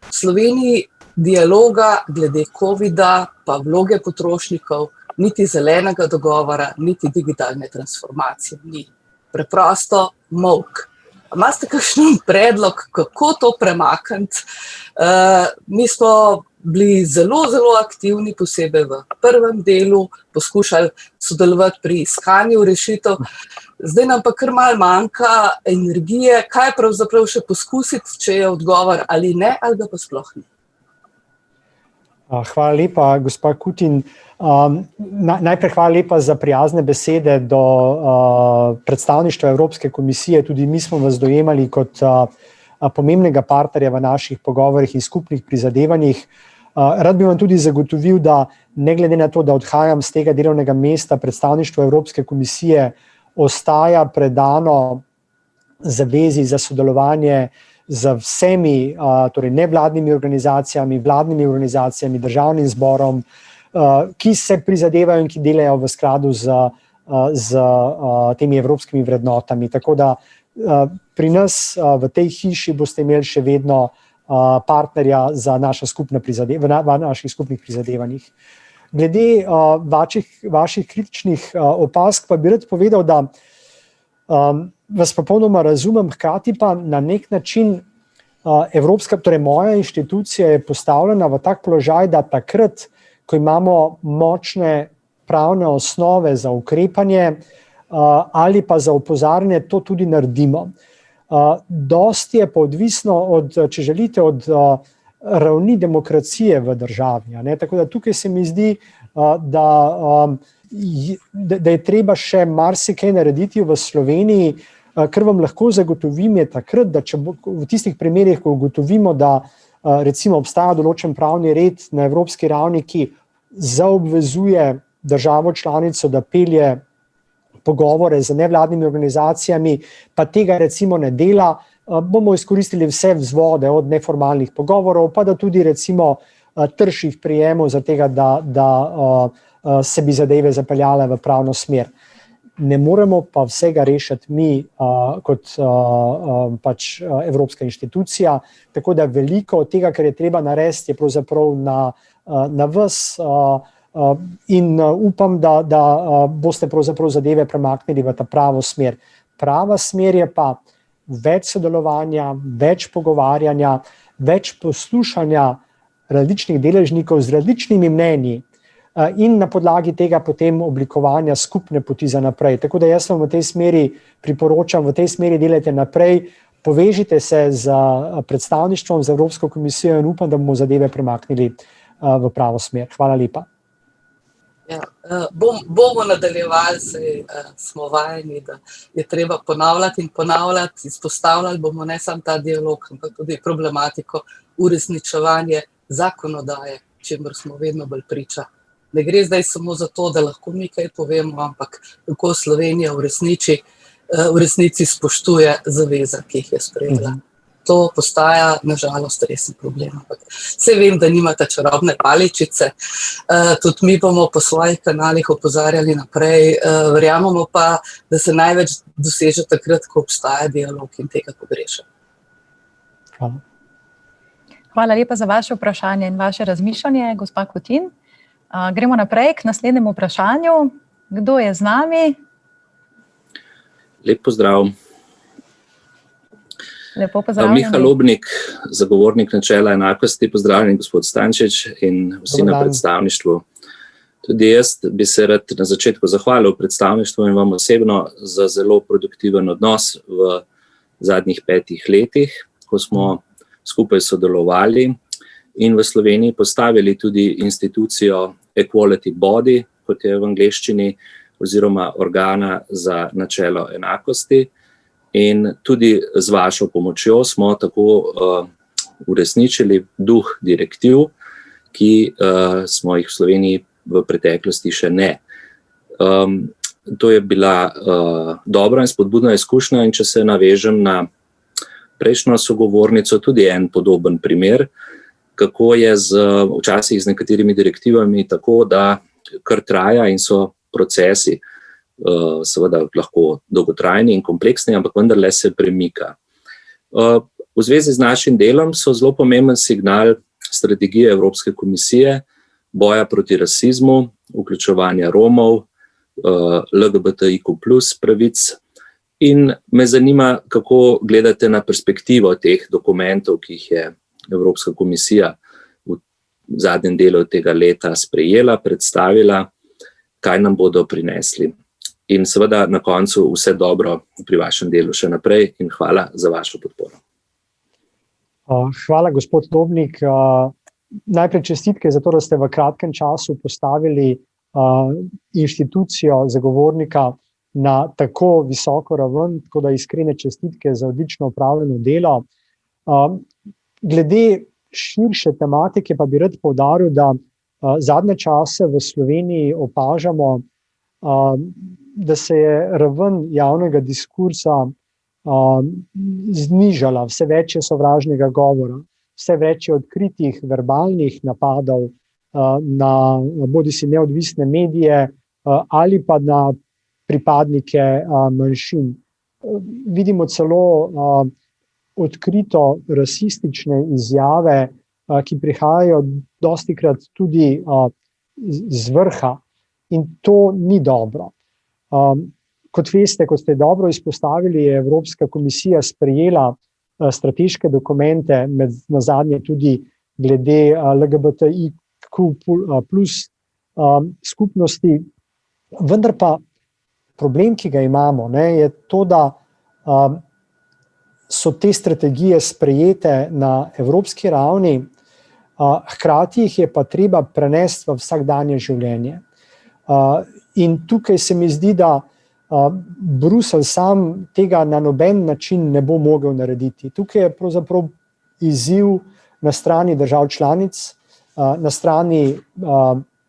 V Sloveniji dialoga glede covida pa vloge potrošnikov, niti zelenega dogovora, niti digitalne transformacije ni. Preprosto molk. Imate kakšen predlog, kako to premakniti? Mi smo bili zelo, zelo aktivni, posebej v prvem delu, poskušali sodelovati pri iskanju rešitev. Zdaj nam pa kar malo manjka energije. Kaj pravzaprav še poskusiti, če je odgovor ali ne, ali ga pa sploh ni? Hvala lepa, gospa Kutin. Najprej hvala lepa za prijazne besede do predstavništva Evropske komisije. Tudi mi smo vas dojemali kot pomembnega partnerja v naših pogovorih in skupnih prizadevanjih. Rad bi vam tudi zagotovil, da ne glede na to, da odhajam z tega delovnega mesta, predstavništvo Evropske komisije ostaja predano zavezi za sodelovanje z vsemi, torej nevladnimi organizacijami, vladnimi organizacijami, državnim zborom, ki se prizadevajo in ki delajo v skladu z temi evropskimi vrednotami. Tako da pri nas v tej hiši boste imeli še vedno partnerja za naša v naših skupnih prizadevanjih. Glede vaših kritičnih opazk pa bi rad povedal, da vas popolnoma razumem, hkrati pa na nek način Evropska, torej moja inštitucija je postavljena v tak položaj, da takrat, ko imamo močne pravne osnove za ukrepanje ali pa za opozarjanje, to tudi naredimo. Dosti je pa odvisno od, če želite, od ravni demokracije v državi. Tako da tukaj se mi zdi, da je treba še marsikaj narediti v Sloveniji. Kar vam lahko zagotovim je takrat, da če v tistih primerih, ko ugotovimo, da recimo obstaja določen pravni red na evropski ravni, ki zaobvezuje državo članico, da pelje pogovore z nevladnimi organizacijami, pa tega recimo ne dela, bomo izkoristili vse vzvode od neformalnih pogovorov, pa da tudi recimo trših prijemov za tega, da se bi zadeve zapeljale v pravno smer. Ne moremo pa vsega rešiti mi kot pač evropska inštitucija, tako da veliko od tega, kar je treba narediti, je pravzaprav na vas in upam, da boste pravzaprav zadeve premaknili v ta pravo smer. Prava smer je pa več sodelovanja, več pogovarjanja, več poslušanja različnih deležnikov z različnimi mnenji in na podlagi tega potem oblikovanja skupne poti za naprej. Tako da jaz vam v tej smeri priporočam, v tej smeri delajte naprej, Povežite se z predstavništvom, z Evropsko komisijo in upam, da bomo zadeve premaknili v pravo smer. Hvala lepa. Ja, bomo nadaljevali, smo vajeni, da je treba ponavljati in ponavljati, izpostavljali bomo ne samo ta dialog, ampak tudi problematiko uresničevanja zakonodaje, čemer smo vedno bolj priča. Ne gre zdaj samo za to, da lahko mi kaj povemo, ampak kako Slovenija v resnici spoštuje zaveze, ki jih je sprejela. To postaja, nažalost, resen problem. Saj vem, da nimate čarobne paličice, tudi mi bomo po svojih kanalih opozarjali naprej, verjamemo pa, da se največ doseže takrat, ko obstaja dialog in tega pogrešam. Hvala. Hvala lepa za vaše vprašanje in vaše razmišljanje, gospa Kutin. Gremo naprej k naslednjemu vprašanju. Kdo je z nami? Lep pozdrav. Lepo pozdravljeni. Miha Lobnik, zagovornik načela enakosti, pozdravljeni gospod Stančič in vsi na predstavništvu. Tudi jaz bi se rad na začetku zahvalil predstavništvu in vam osebno za zelo produktiven odnos v zadnjih 5 letih, ko smo skupaj sodelovali in v Sloveniji postavili tudi institucijo Equality Body, kot je v angleščini, oziroma organa za načelo enakosti. In tudi z vašo pomočjo smo tako uresničili duh direktiv, ki smo jih v Sloveniji v preteklosti še ne. To je bila dobra in spodbudna izkušnja in če se navežem na prejšnjo sogovornico, tudi en podoben primer, kako je včasih z nekaterimi direktivami tako, da kar traja in so procesi seveda lahko dolgotrajni in kompleksni, ampak vendarle se premika. V zvezi z našim delom so zelo pomemben signal strategije Evropske komisije, boja proti rasizmu, vključevanja Romov, LGBTIQ+ pravic in me zanima, kako gledate na perspektivo teh dokumentov, ki jih je Evropska komisija v zadnjem delu tega leta sprejela, predstavila, kaj nam bodo prinesli. In seveda na koncu vse dobro pri vašem delu še naprej in hvala za vašo podporo. Hvala, gospod Lobnik. Najprej čestitke za to, da ste v kratkem času postavili inštitucijo zagovornika na tako visoko raven, tako da iskrene čestitke za odlično opravljeno delo. Glede širše tematike pa bi rad poudaril, da zadnje čase v Sloveniji opažamo, da se je raven javnega diskursa znižala, vse več je sovražnega govora, vse več je odkritih verbalnih napadov na bodisi neodvisne medije ali pa na pripadnike manjšin. Vidimo celo odkrito rasistične izjave, ki prihajajo dostikrat tudi z vrha in to ni dobro. Kot veste, kot ste dobro izpostavili, je Evropska komisija sprejela strateške dokumente, nazadnje tudi glede LGBTIQ+ skupnosti. Vendar pa problem, ki ga imamo, je to, da so te strategije sprejete na evropski ravni, hkrati jih je pa treba prenesti v vsakdanje življenje. In tukaj se mi zdi, da Bruselj sam tega na noben način ne bo mogel narediti. Tukaj je pravzaprav izziv na strani držav članic, na strani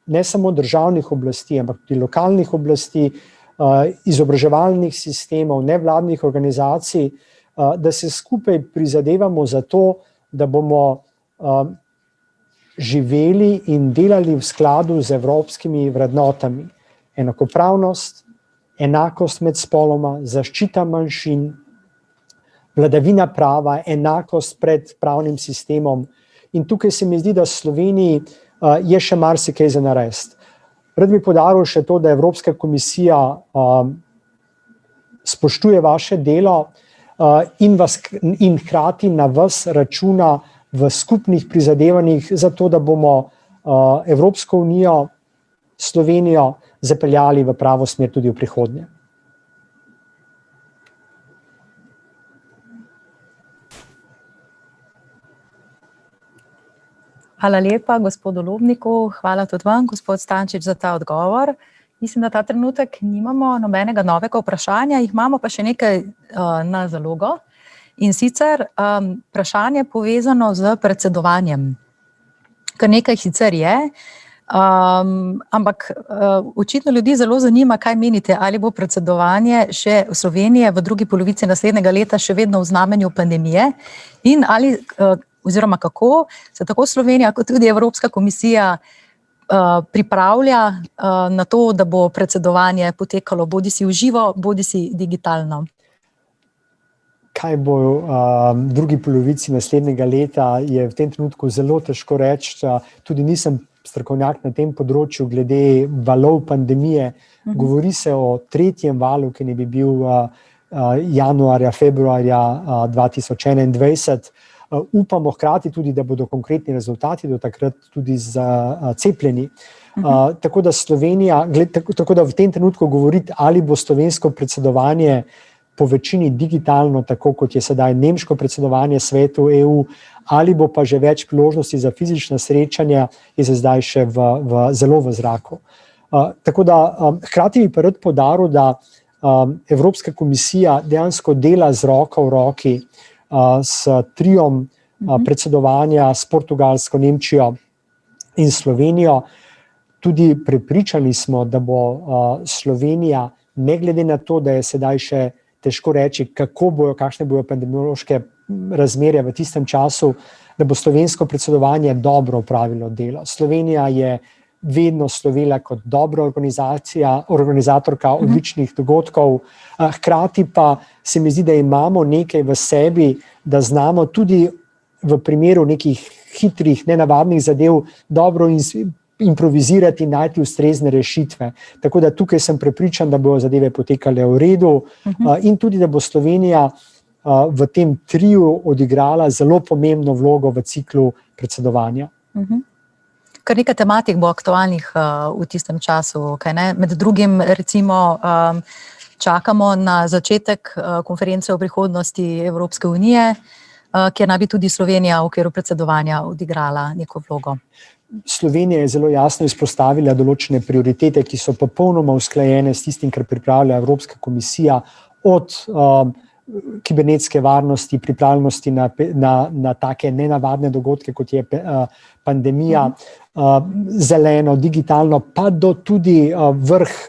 ne samo državnih oblasti, ampak tudi lokalnih oblasti, izobraževalnih sistemov, nevladnih organizacij, da se skupaj prizadevamo za to, da bomo živeli in delali v skladu z evropskimi vrednotami. Enakopravnost, enakost med spoloma, zaščita manjšin, vladavina prava, enakost pred pravnim sistemom. In tukaj se mi zdi, da v Sloveniji je še marsikaj za narediti. Rad bi poudaril še to, da Evropska komisija spoštuje vaše delo in hkrati na vas računa v skupnih prizadevanjih za to, da bomo Evropsko unijo, Slovenijo zapeljali v pravo smer tudi v prihodnje. Hvala lepa gospodu Lobniku, hvala tudi vam, gospod Stančič, za ta odgovor. Mislim, da ta trenutek nimamo nobenega novega vprašanja, jih imamo pa še nekaj na zalogo. In sicer vprašanje povezano z predsedovanjem. Kar nekaj sicer je, ampak očitno ljudi zelo zanima, kaj menite, ali bo predsedovanje še v Sloveniji v drugi polovici naslednjega leta še vedno v znamenju pandemije in ali, oziroma kako se tako Slovenija kot tudi Evropska komisija pripravlja na to, da bo predsedovanje potekalo bodisi v živo, bodisi digitalno. Kaj bo v drugi polovici naslednjega leta, je v tem trenutku zelo težko reči. Tudi nisem strokovnjak na tem področju glede valov pandemije. Govori se o tretjem valu, ki ne bi bil januarja, februarja 2021. Upamo hkrati tudi, da bodo konkretni rezultati do takrat tudi zacepljeni. Tako da Slovenija, tako da v tem trenutku govoriti, ali bo slovensko predsedovanje po večini digitalno, tako kot je sedaj nemško predsedovanje svetu EU, ali bo pa že več priložnosti za fizična srečanja, je za zdaj še zelo v zraku. Tako da hkrati bi pa rad poudaril, da Evropska komisija dejansko dela z roko v roki s triom predsedovanja s Portugalsko, Nemčijo in Slovenijo. Tudi prepričani smo, da bo Slovenija, ne glede na to, da je sedaj še težko reči, kakšne bojo pandemiološke razmere v tistem času, da bo slovensko predsedovanje dobro opravilo delo. Slovenija je vedno slovela kot dobra organizatorka odličnih dogodkov, hkrati pa se mi zdi, da imamo nekaj v sebi, da znamo tudi v primeru nekih hitrih, nenavadnih zadev dobro improvizirati in najti ustrezne rešitve. Tako da tukaj sem prepričan, da bodo zadeve potekale v redu in tudi, da bo Slovenija v tem triju odigrala zelo pomembno vlogo v ciklu predsedovanja. Kar nekaj tematik bo aktualnih v tistem času, kaj ne? Med drugim recimo čakamo na začetek konference o prihodnosti Evropske unije, kjer naj bi tudi Slovenija v okviru predsedovanja odigrala neko vlogo. Slovenija je zelo jasno izpostavila določene prioritete, ki so popolnoma usklajene s tistim, kar pripravlja Evropska komisija, od kibernetske varnosti, pripravljenosti na take nenavadne dogodke, kot je pandemija, zeleno, digitalno, pa do tudi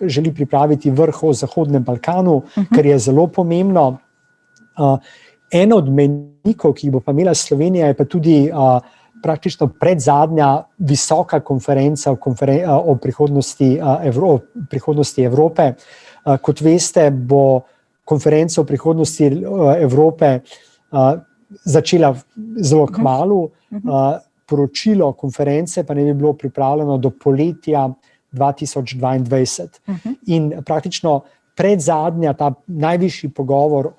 želi pripraviti vrh o Zahodnem Balkanu, kar je zelo pomembno. Eno od mejnikov, ki bo pa imela Slovenija, je pa tudi praktično predzadnja visoka konferenca o prihodnosti Evrope. Kot veste, bo konferenca o prihodnosti Evrope začela zelo kmalu. Poročilo konference pa ne bi bilo pripravljeno do poletja 2022. In praktično predzadnja, ta najvišji pogovor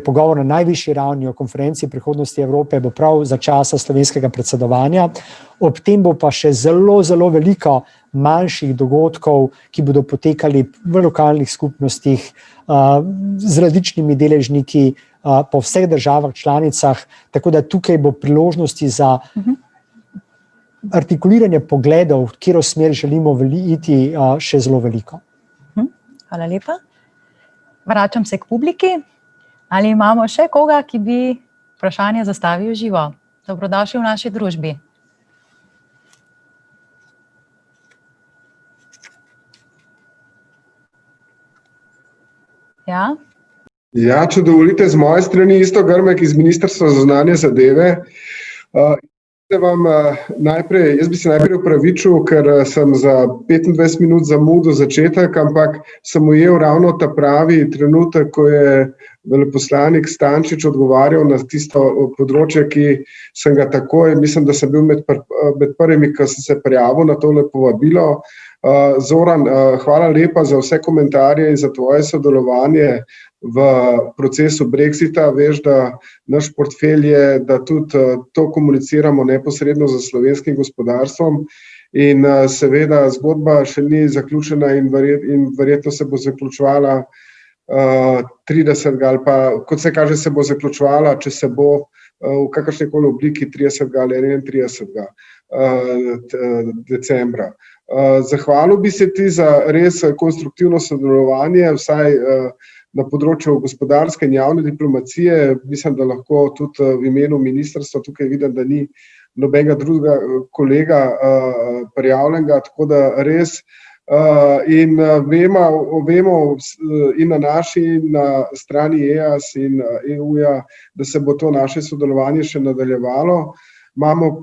pogovor na najvišji ravni o konferenci prihodnosti Evrope bo prav za časa slovenskega predsedovanja. Ob tem bo pa še zelo, zelo veliko manjših dogodkov, ki bodo potekali v lokalnih skupnostih z različnimi deležniki po vseh državah članicah, tako da tukaj bo priložnosti za artikuliranje pogledov, v katero smer želimo iti, še zelo veliko. Hvala lepa. Vračam se k publiki. Ali imamo še koga, ki bi vprašanje zastavil živo? Dobrodošli v naši družbi. Ja? Ja, če dovolite, z moje strani isto Grmek iz Ministrstva za zunanje zadeve. Jaz bi se najprej opravičil, ker sem za 25 minut zamudil začetek, ampak sem ujel ravno ta pravi trenutek, ko je veleposlanik Stančič odgovarjal na tisto področje, ki sem ga takoj, mislim, da sem bil med prvimi, ki sem se prijavil na tole povabilo. Zoran, hvala lepa za vse komentarje in za tvoje sodelovanje v procesu Brexita. Veš, da naš portfelj je, da tudi to komuniciramo neposredno z slovenskim gospodarstvom in seveda zgodba še ni zaključena in verjetno se bo zaključovala 30 ali pa, kot se kaže, se bo zaključovala, če se bo v kakršnekoli obliki 30. ali 31. decembra. Zahvalil bi se ti za res konstruktivno sodelovanje, vsaj na področju gospodarske in javne diplomacije. Mislim, da lahko tudi v imenu ministrstva, tukaj vidim, da ni nobenega drugega kolega prijavljenega, tako da res in vemo in na naši in na strani EAS in EU-ja, da se bo to naše sodelovanje še nadaljevalo. Imamo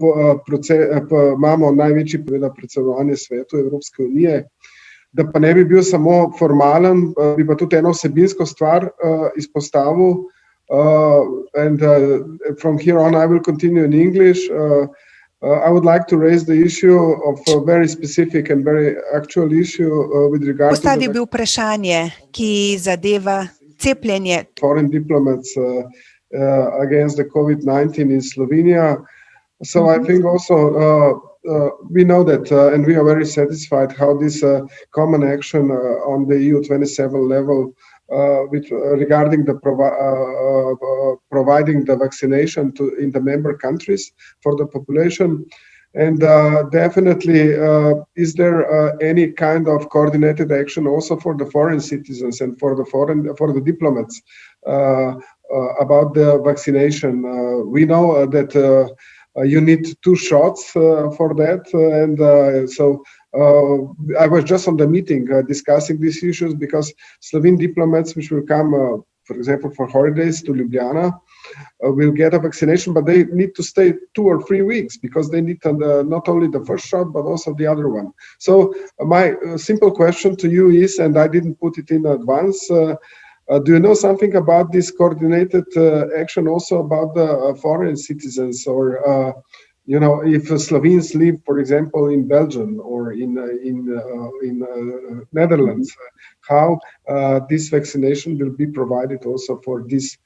največji predsedovanje Svetu Evropske unije, da pa ne bi bil samo formalen, bi pa tudi eno vsebinsko stvar izpostavil. And from here on I will continue in English. I would like to raise the issue of a very specific and very actual issue with regard to Postavil bi vprašanje, ki zadeva cepljenje. Foreign diplomats against the COVID-19 in Slovenia. So I think also we know that and we are very satisfied how this common action on the EU27 level regarding the providing the vaccination in the member countries for the population. And definitely, is there any kind of coordinated action also for the foreign citizens and for the diplomats about the vaccination? We know that you need 2 shots for that, and so I was just on the meeting discussing these issues because Slovene diplomats which will come, for example, for holidays to Ljubljana, will get a vaccination, but they need to stay 2 or 3 weeks because they need not only the first shot but also the other one. So my simple question to you is, and I didn't put it in advance, do you know something about this coordinated action also about the foreign citizens, or if Slovenes live, for example, in Belgium or in Netherlands, how this vaccination will be provided also for these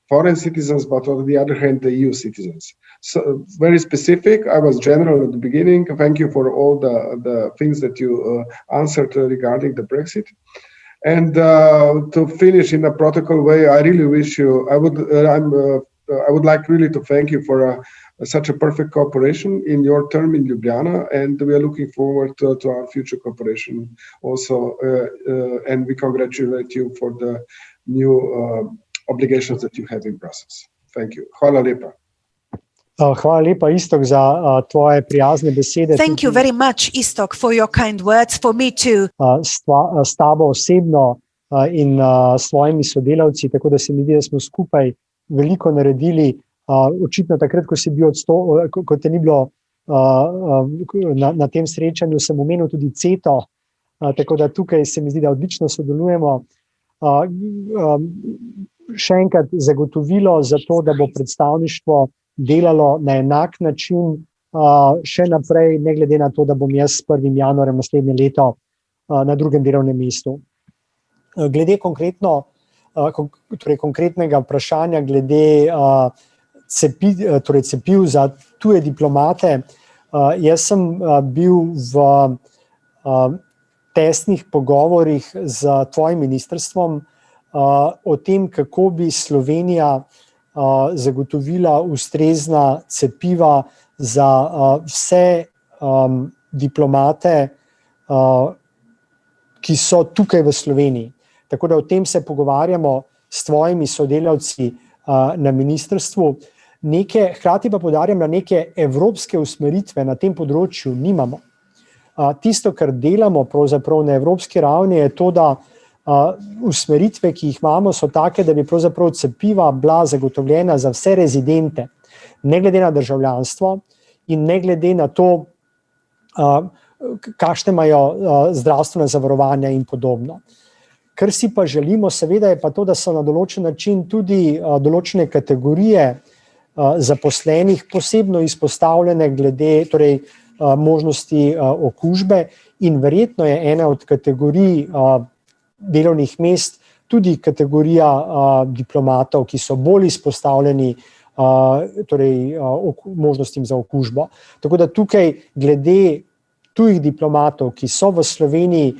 foreign citizens, but on the other hand, the EU citizens? So very specific. I was general at the beginning. Thank you for all the things that you answered regarding the Brexit. And to finish in a protocol way, I really wish you. I would like really to thank you for such a perfect cooperation in your term in Ljubljana, and we are looking forward to our future cooperation also. And we congratulate you for the new obligations that you have in Brussels. Thank you. Hvala lepa. Hvala lepa, Iztok, za tvoje prijazne besede. Thank you very much, Iztok, for your kind words, for me too. S tabo osebno in s svojimi sodelavci, tako da se mi zdi, da smo skupaj veliko naredili. Očitno takrat, ko si bil ko te ni bilo na tem srečanju, sem omenil tudi CETO, tako da tukaj se mi zdi, da odlično sodelujemo. Še enkrat zagotovilo za to, da bo predstavništvo delalo na enak način še naprej, ne glede na to, da bom jaz s 1. januarjem naslednje leto na drugem delovnem mestu. Glede konkretnega vprašanja, glede cepiv za tuje diplomate, jaz sem bil v tesnih pogovorih z tvojim ministrstvom o tem, kako bi Slovenija zagotovila ustrezna cepiva za vse diplomate, ki so tukaj v Sloveniji. Tako da o tem se pogovarjamo s tvojimi sodelavci na ministrstvu. Hkrati pa poudarjam, da neke evropske usmeritve na tem področju nimamo. Tisto, kar delamo pravzaprav na evropski ravni, je to, da usmeritve, ki jih imamo, so take, da bi pravzaprav cepiva bila zagotovljena za vse rezidente, ne glede na državljanstvo in ne glede na to, kakšne imajo zdravstvena zavarovanja in podobno. Kar si pa želimo, seveda, je pa to, da so na določen način tudi določene kategorije zaposlenih posebno izpostavljene glede možnosti okužbe, in verjetno je ena od kategorij delovnih mest tudi kategorija diplomatov, ki so bolj izpostavljeni možnostim za okužbo. Tako da tukaj glede tujih diplomatov, ki so v Sloveniji,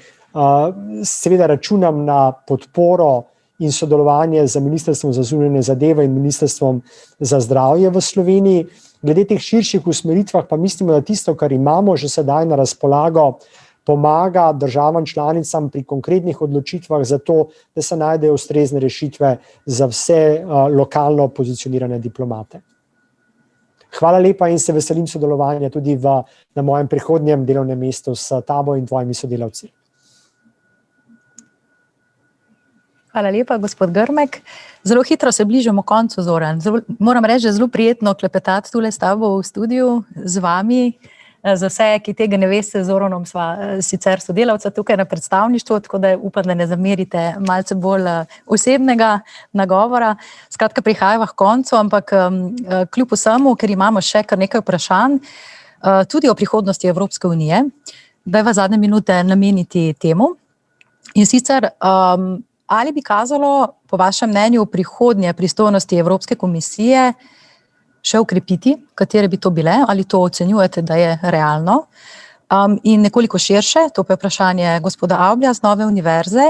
seveda računam na podporo in sodelovanje z Ministrstvom za zunanje zadeve in Ministrstvom za zdravje v Sloveniji. Glede teh širših usmeritvah pa mislimo, da tisto, kar imamo že sedaj na razpolago, pomaga državam članicam pri konkretnih odločitvah za to, da se najdejo ustrezne rešitve za vse lokalno pozicionirane diplomate. Hvala lepa in se veselim sodelovanja tudi na mojem prihodnjem delovnem mestu s tabo in tvojimi sodelavci. Hvala lepa, gospod Grmek. Zelo hitro se bližamo koncu, Zoran. Moram reči, da je zelo prijetno klepetati tule s tabo v studiu, z vami. Za vse, ki tega ne veste, z Zoranom sva sicer sodelavca tukaj na predstavništvu, tako da upam, da ne zamerite malce bolj osebnega nagovora. Skratka, prihajava k koncu, ampak kljub vsemu, ker imamo še kar nekaj vprašanj, tudi o prihodnosti Evropske unije, dajva zadnje minute nameniti temu. In sicer, ali bi kazalo, po vašem mnenju, prihodnje pristojnosti Evropske komisije še ukrepiti, katere bi to bile, ali to ocenjujete, da je realno? In nekoliko širše, to pa je vprašanje gospoda Avblja z Nove univerze.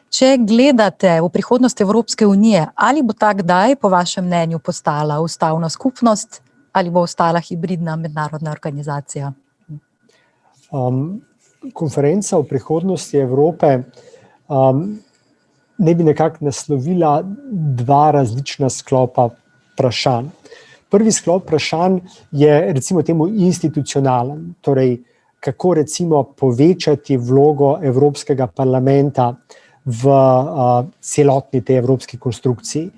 Če gledate v prihodnost Evropske unije, ali bo ta kdaj, po vašem mnenju, postala ustavna skupnost ali bo ostala hibridna mednarodna organizacija? Konferenca o prihodnosti Evrope ne bi nekako naslovila dva različna sklopa vprašanj. Prvi sklop vprašanj je recimo temu institucionalen, torej kako recimo povečati vlogo Evropskega parlamenta v celotni tej evropski konstrukciji.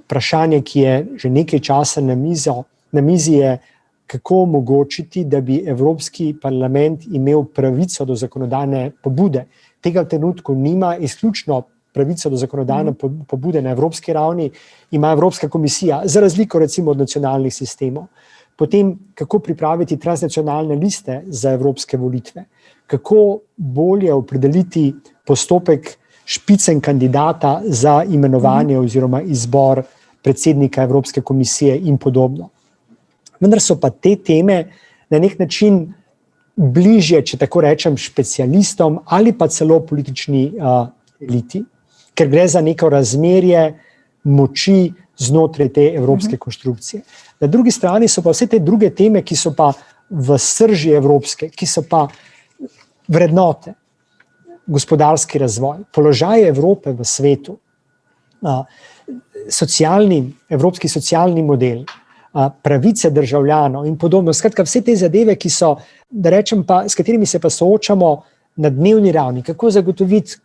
Vprašanje, ki je že nekaj časa na mizi je, kako omogočiti, da bi Evropski parlament imel pravico do zakonodajne pobude. Tega v trenutku nima, izključno pravico do zakonodajne pobude na evropski ravni ima Evropska komisija, za razliko recimo od nacionalnih sistemov. Potem, kako pripraviti transnacionalne liste za evropske volitve, kako bolje opredeliti postopek špicen kandidata za imenovanje oziroma izbor predsednika Evropske komisije in podobno. Vendar so pa te teme na nek način bližje, če tako rečem, specialistom ali pa celo politični eliti, ker gre za neko razmerje moči znotraj te evropske konstrukcije. Na drugi strani so pa vse te druge teme, ki so pa v srži evropske, ki so pa vrednote, gospodarski razvoj, položaj Evrope v svetu, evropski socialni model, pravice državljanov in podobno. Skratka, vse te zadeve, ki so, da rečem pa, s katerimi se pa soočamo na dnevni ravni, kako zagotoviti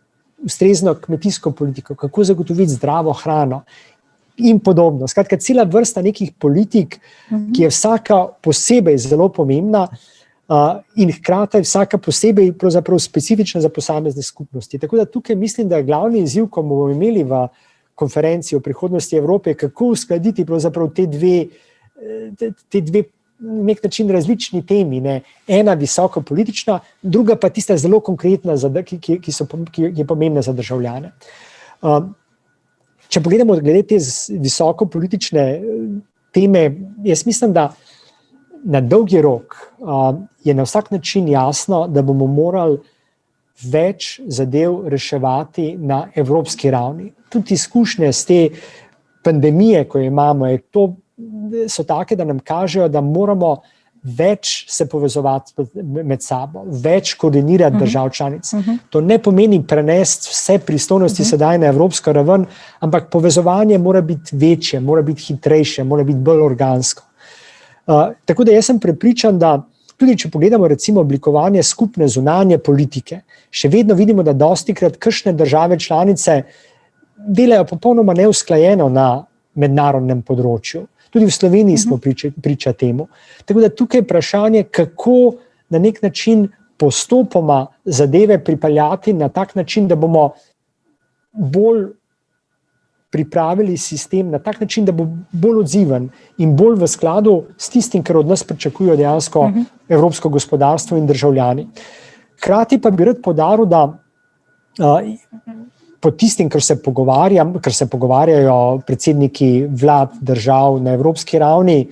ustrezno kmetijsko politiko, kako zagotoviti zdravo hrano in podobno. Skratka, cela vrsta nekih politik, ki je vsaka posebej zelo pomembna in hkrati vsaka posebej pravzaprav specifična za posamezne skupnosti. Tako da tukaj mislim, da je glavni izziv, ko bomo imeli v konferenci o prihodnosti Evrope, kako uskladiti pravzaprav te dve nek način različni temi, ne? Ena visoko politična, druga pa tista zelo konkretna, ki je pomembna za državljane. Če pogledamo glede te visoko politične teme, jaz mislim, da na dolgi rok je na vsak način jasno, da bomo morali več zadev reševati na evropski ravni. Tudi izkušnje z te pandemije, ko imamo, so take, da nam kažejo, da moramo več se povezovati med sabo, več koordinirati držav članic. To ne pomeni prenesti vse pristojnosti sedaj na evropsko raven, ampak povezovanje mora biti večje, mora biti hitrejše, mora biti bolj organsko. Tako da jaz sem prepričan, da tudi če pogledamo recimo oblikovanje skupne zunanje politike, še vedno vidimo, da dostikrat kakšne države članice delajo popolnoma neusklajeno na mednarodnem področju. Tudi v Sloveniji smo priča temu. Tako da tukaj je vprašanje, kako na nek način postopoma zadeve pripeljati na tak način, da bomo bolj pripravili sistem na tak način, da bo bolj odziven in bolj v skladu s tistim, kar od nas pričakujejo dejansko evropsko gospodarstvo in državljani. Hkrati pa bi rad poudaril, da po tistim, kar se pogovarjajo predsedniki vlad držav na evropski ravni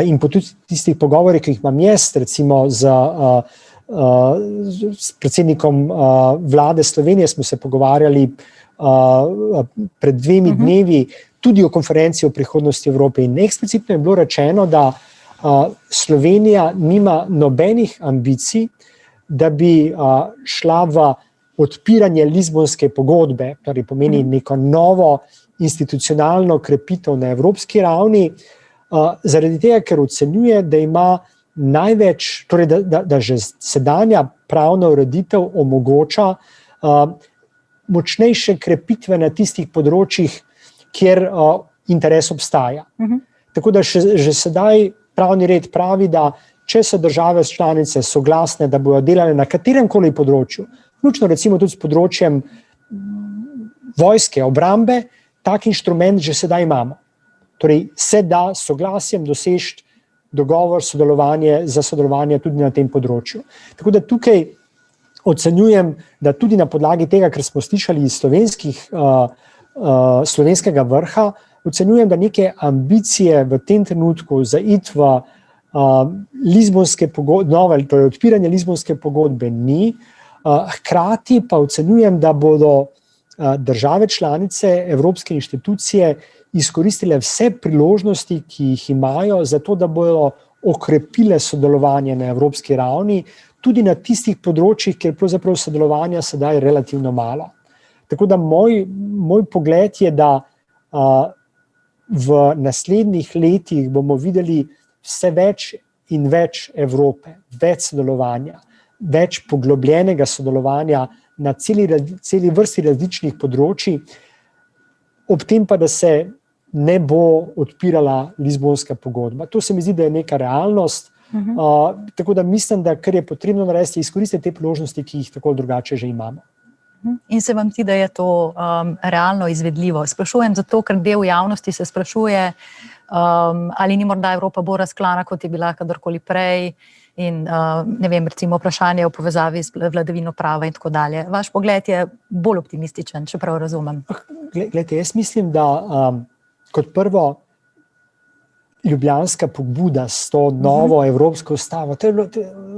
in po tudi tistih pogovorih, ki jih imam jaz, recimo s predsednikom vlade Slovenije smo se pogovarjali pred 2 dnevi tudi o konferenci o prihodnosti Evrope. In eksplicitno je bilo rečeno, da Slovenija nima nobenih ambicij, da bi šla v odpiranje Lizbonske pogodbe, torej pomeni neko novo institucionalno krepitev na evropski ravni, zaradi tega, ker ocenjuje, da ima največ, torej da že sedanja pravna ureditev omogoča močnejše krepitve na tistih področjih, kjer interes obstaja. Tako da že sedaj pravni red pravi, da če so države članice soglasne, da bodo delale na katerem koli področju, vključno recimo tudi s področjem vojske, obrambe, tak inštrument že sedaj imamo. Torej se da s soglasjem doseči dogovor, za sodelovanje tudi na tem področju. Tako da tukaj ocenjujem, da tudi na podlagi tega, kar smo slišali iz slovenskega vrha, ocenjujem, da neke ambicije v tem trenutku za iti v Lizbonske pogodbe, torej odpiranje Lizbonske pogodbe ni. Hkrati pa ocenjujem, da bodo države članice, evropske inštitucije izkoristile vse priložnosti, ki jih imajo, zato da bodo okrepile sodelovanje na evropski ravni, tudi na tistih področjih, kjer pravzaprav sodelovanja sedaj relativno malo. Tako da moj pogled je, da v naslednjih letih bomo videli vse več in več Evrope, več sodelovanja, več poglobljenega sodelovanja na celi vrsti različnih področji, ob tem pa, da se ne bo odpirala Lizbonska pogodba. To se mi zdi, da je neka realnost, tako da mislim, da kar je potrebno narediti, je izkoristiti te priložnosti, ki jih tako drugače že imamo. In se vam zdi, da je to realno izvedljivo? Sprašujem zato, ker del javnosti se sprašuje, ali ni morda Evropa bolj razklana, kot je bila kadarkoli prej, in ne vem, recimo vprašanje o povezavi z vladavino prava in tako dalje. Vaš pogled je bolj optimističen, čeprav razumem. Glejte, jaz mislim, da kot prvo ljubljanska pobuda s to novo evropsko ustavo, to je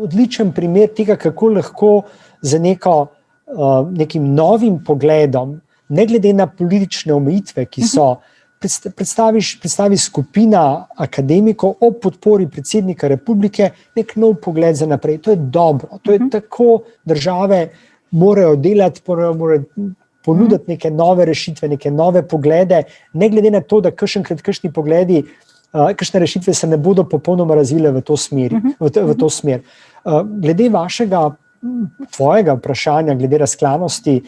odličen primer tega, kako lahko za nekim novim pogledom, ne glede na politične omejitve, ki so, predstavi skupina akademikov ob podpori predsednika republike nek nov pogled za naprej. To je dobro. To je tako, države morajo delati, morajo ponuditi neke nove rešitve, neke nove poglede, ne glede na to, da kakšni pogledi, kakšne rešitve se ne bodo popolnoma razvile v to smer. Glede tvojega vprašanja, glede razklanosti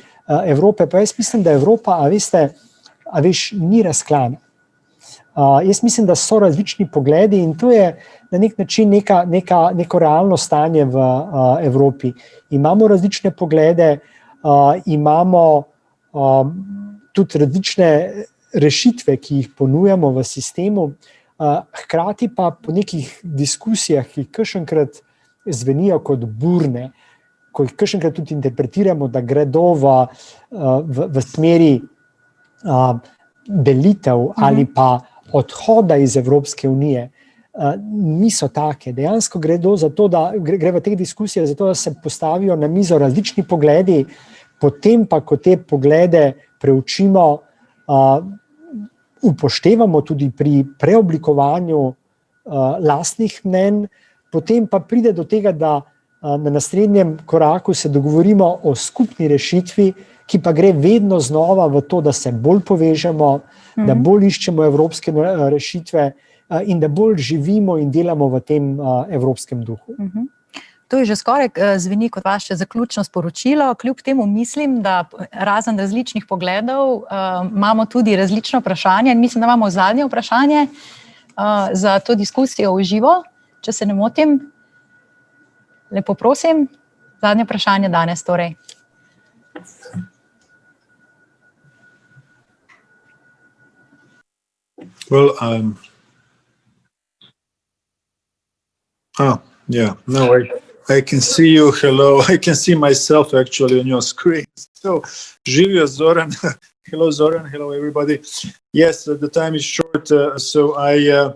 Evrope, pa jaz mislim, da Evropa, ni razklana. Jaz mislim, da so različni pogledi in to je na nek način neko realno stanje v Evropi. Imamo različne poglede, imamo tudi različne rešitve, ki jih ponujamo v sistemu, hkrati pa po nekih diskusijah, ki kakšenkrat zvenijo kot burne, ko jih kakšenkrat tudi interpretiramo, da gredo v smeri delitev ali pa odhoda iz Evropske unije, niso take. Dejansko gre v teh diskusijah za to, da se postavijo na mizo različni pogledi, potem pa, ko te poglede preučimo, upoštevamo tudi pri preoblikovanju lastnih mnenj, potem pa pride do tega, da na naslednjem koraku se dogovorimo o skupni rešitvi, ki pa gre vedno znova v to, da se bolj povežemo, da bolj iščemo evropske rešitve in da bolj živimo in delamo v tem evropskem duhu. To je že skoraj zveni kot vaše zaključno sporočilo. Kljub temu mislim, da razen različnih pogledov imamo tudi različna vprašanja in mislim, da imamo zadnje vprašanje za to diskusijo v živo, če se ne motim. Lepo prosim, zadnje vprašanje danes torej. Well, I can see you. Hello. I can see myself actually on your screen. So, Živjo, Zoran. Hello, Zoran. Hello, everybody. Yes, the time is short, so I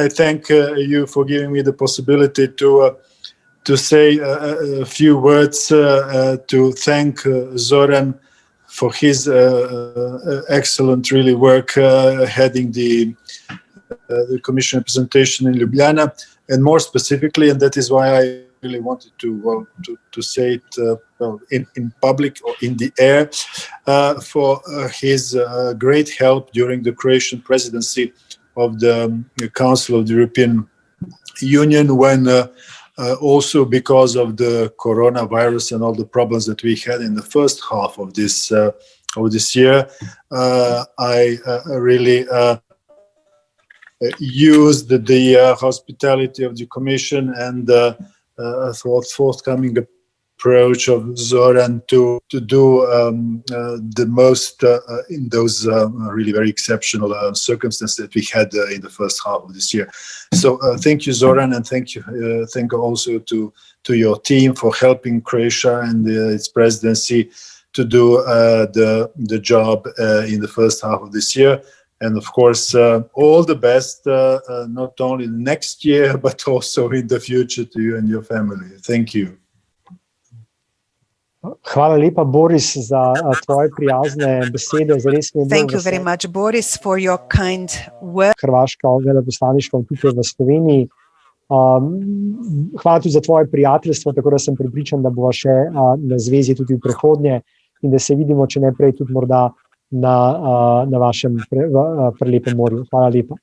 thank you for giving me the possibility to say a few words to thank Zoran for his excellent really work heading the Commission representation in Ljubljana, and more specifically, and that is why I really wanted to say it in public or in the air, for his great help during the Croatian presidency of the Council of the European Union, when also because of the coronavirus and all the problems that we had in the first half of this year, I really used the hospitality of the Commission and forthcoming approach of Zoran to do the most in those really very exceptional circumstances that we had in the first half of this year. So thank you, Zoran, and thank you also to your team for helping Croatia and its presidency to do the job in the first half of this year. And of course, all the best, not only next year, but also in the future to you and your family. Thank you. Hvala lepa, Boris, za tvoje prijazne besede. Thank you very much, Boris, for your kind words. Hrvaška veleposlaništvo tukaj v Sloveniji. Hvala tudi za tvoje prijateljstvo, tako da sem prepričan, da bova še na zvezi tudi v prihodnje in da se vidimo, če ne prej, tudi morda na vašem prelepem morju. Hvala lepa.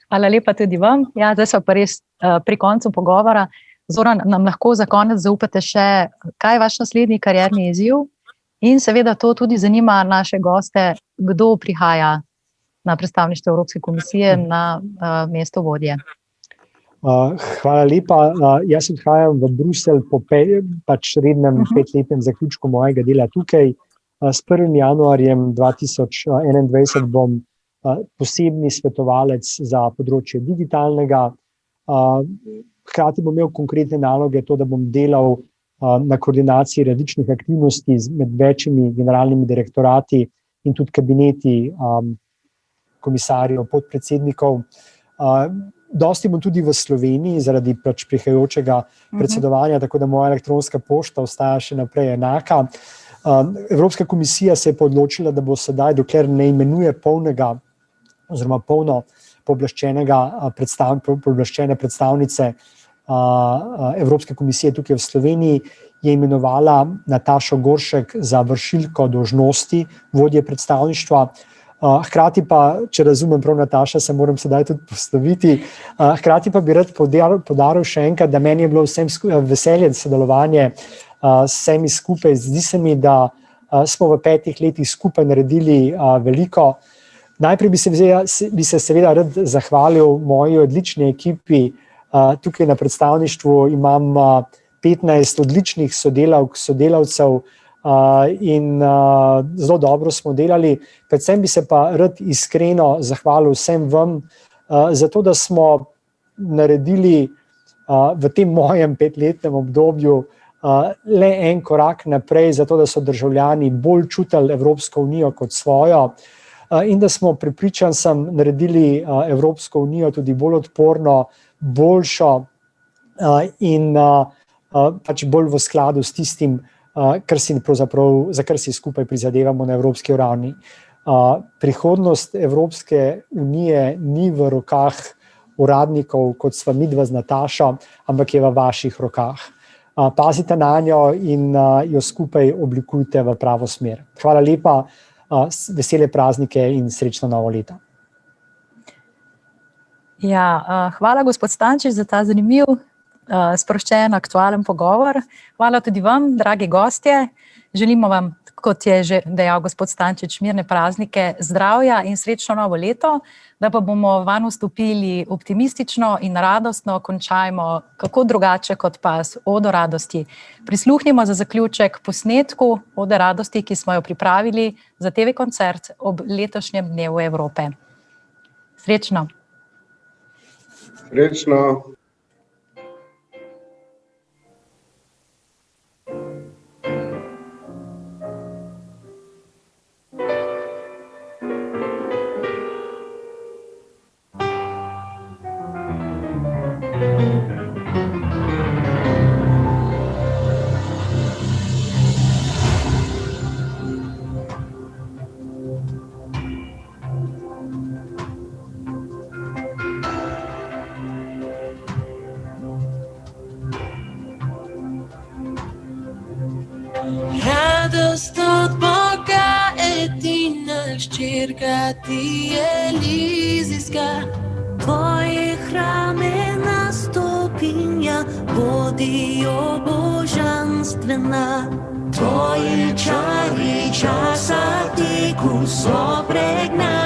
Hvala lepa tudi vam. Ja, zdaj smo pa res pri koncu pogovora. Zoran, nam lahko za konec zaupate še, kaj je vaš naslednji karierni izziv? In seveda to tudi zanima naše goste, kdo prihaja na predstavništvo Evropske komisije na mesto vodje. Hvala lepa. Jaz odhajam v Bruselj po rednem petletnem zaključku mojega dela tukaj. S 1. januarjem 2021 bom posebni svetovalec za področje digitalnega. Hkrati bom imel konkretne naloge, to, da bom delal na koordinaciji različnih aktivnosti med večjimi generalnimi direktorati in tudi kabineti komisarjev, podpredsednikov. Dosti bom tudi v Sloveniji zaradi prihajajočega predsedovanja, tako da moja elektronska pošta ostaja še naprej enaka. Evropska komisija se je odločila, da bo sedaj, dokler ne imenuje polnega oziroma polno pooblaščene predstavnice Evropske komisije tukaj v Sloveniji, je imenovala Natašo Goršek za vršilko dolžnosti vodje predstavništva. Hkrati pa, če razumem prav, Nataša, se moram sedaj tudi posloviti, hkrati pa bi rad poudaril še enkrat, da meni je bilo vsem veselje sodelovanje s vsemi skupaj. Zdi se mi, da smo v 5 letih skupaj naredili veliko. Najprej bi se seveda rad zahvalil moji odlični ekipi. Tukaj na predstavništvu imam 15 odličnih sodelavcev in zelo dobro smo delali. Predvsem bi se pa rad iskreno zahvalil vsem vam za to, da smo naredili v tem mojem 5-letnem obdobju le en korak naprej, zato da so državljani bolj čutili Evropsko unijo kot svojo. In da smo, prepričan sem, naredili Evropsko unijo tudi bolj odporno, boljšo in pač bolj v skladu s tistim, za kar si skupaj prizadevamo na evropski ravni. Prihodnost Evropske unije ni v rokah uradnikov, kot sva midva z Natašo, ampak je v vaših rokah. Pazite na njo in jo skupaj oblikujte v pravo smer. Hvala lepa. Vesele praznike in srečno novo leto. Ja, hvala, gospod Stančič, za ta zanimiv, sproščen, aktualen pogovor. Hvala tudi vam, dragi gostje. Želimo vam, kot je že dejal gospod Stančič, mirne praznike, zdravja in srečno novo leto, da pa bomo vanj vstopili optimistično in radostno, končajmo kako drugače kot pa s Odo radosti. Prisluhnimo za zaključek posnetku Ode radosti, ki smo jo pripravili za TV koncert ob letošnjem dnevu Evrope. Srečno! Srečno! Milost od Boga, edina ščirka ti je Elizijska. Tvoje hrame na stopinja vodijo božanstvena. Tvoje čari časa teku so pregnani.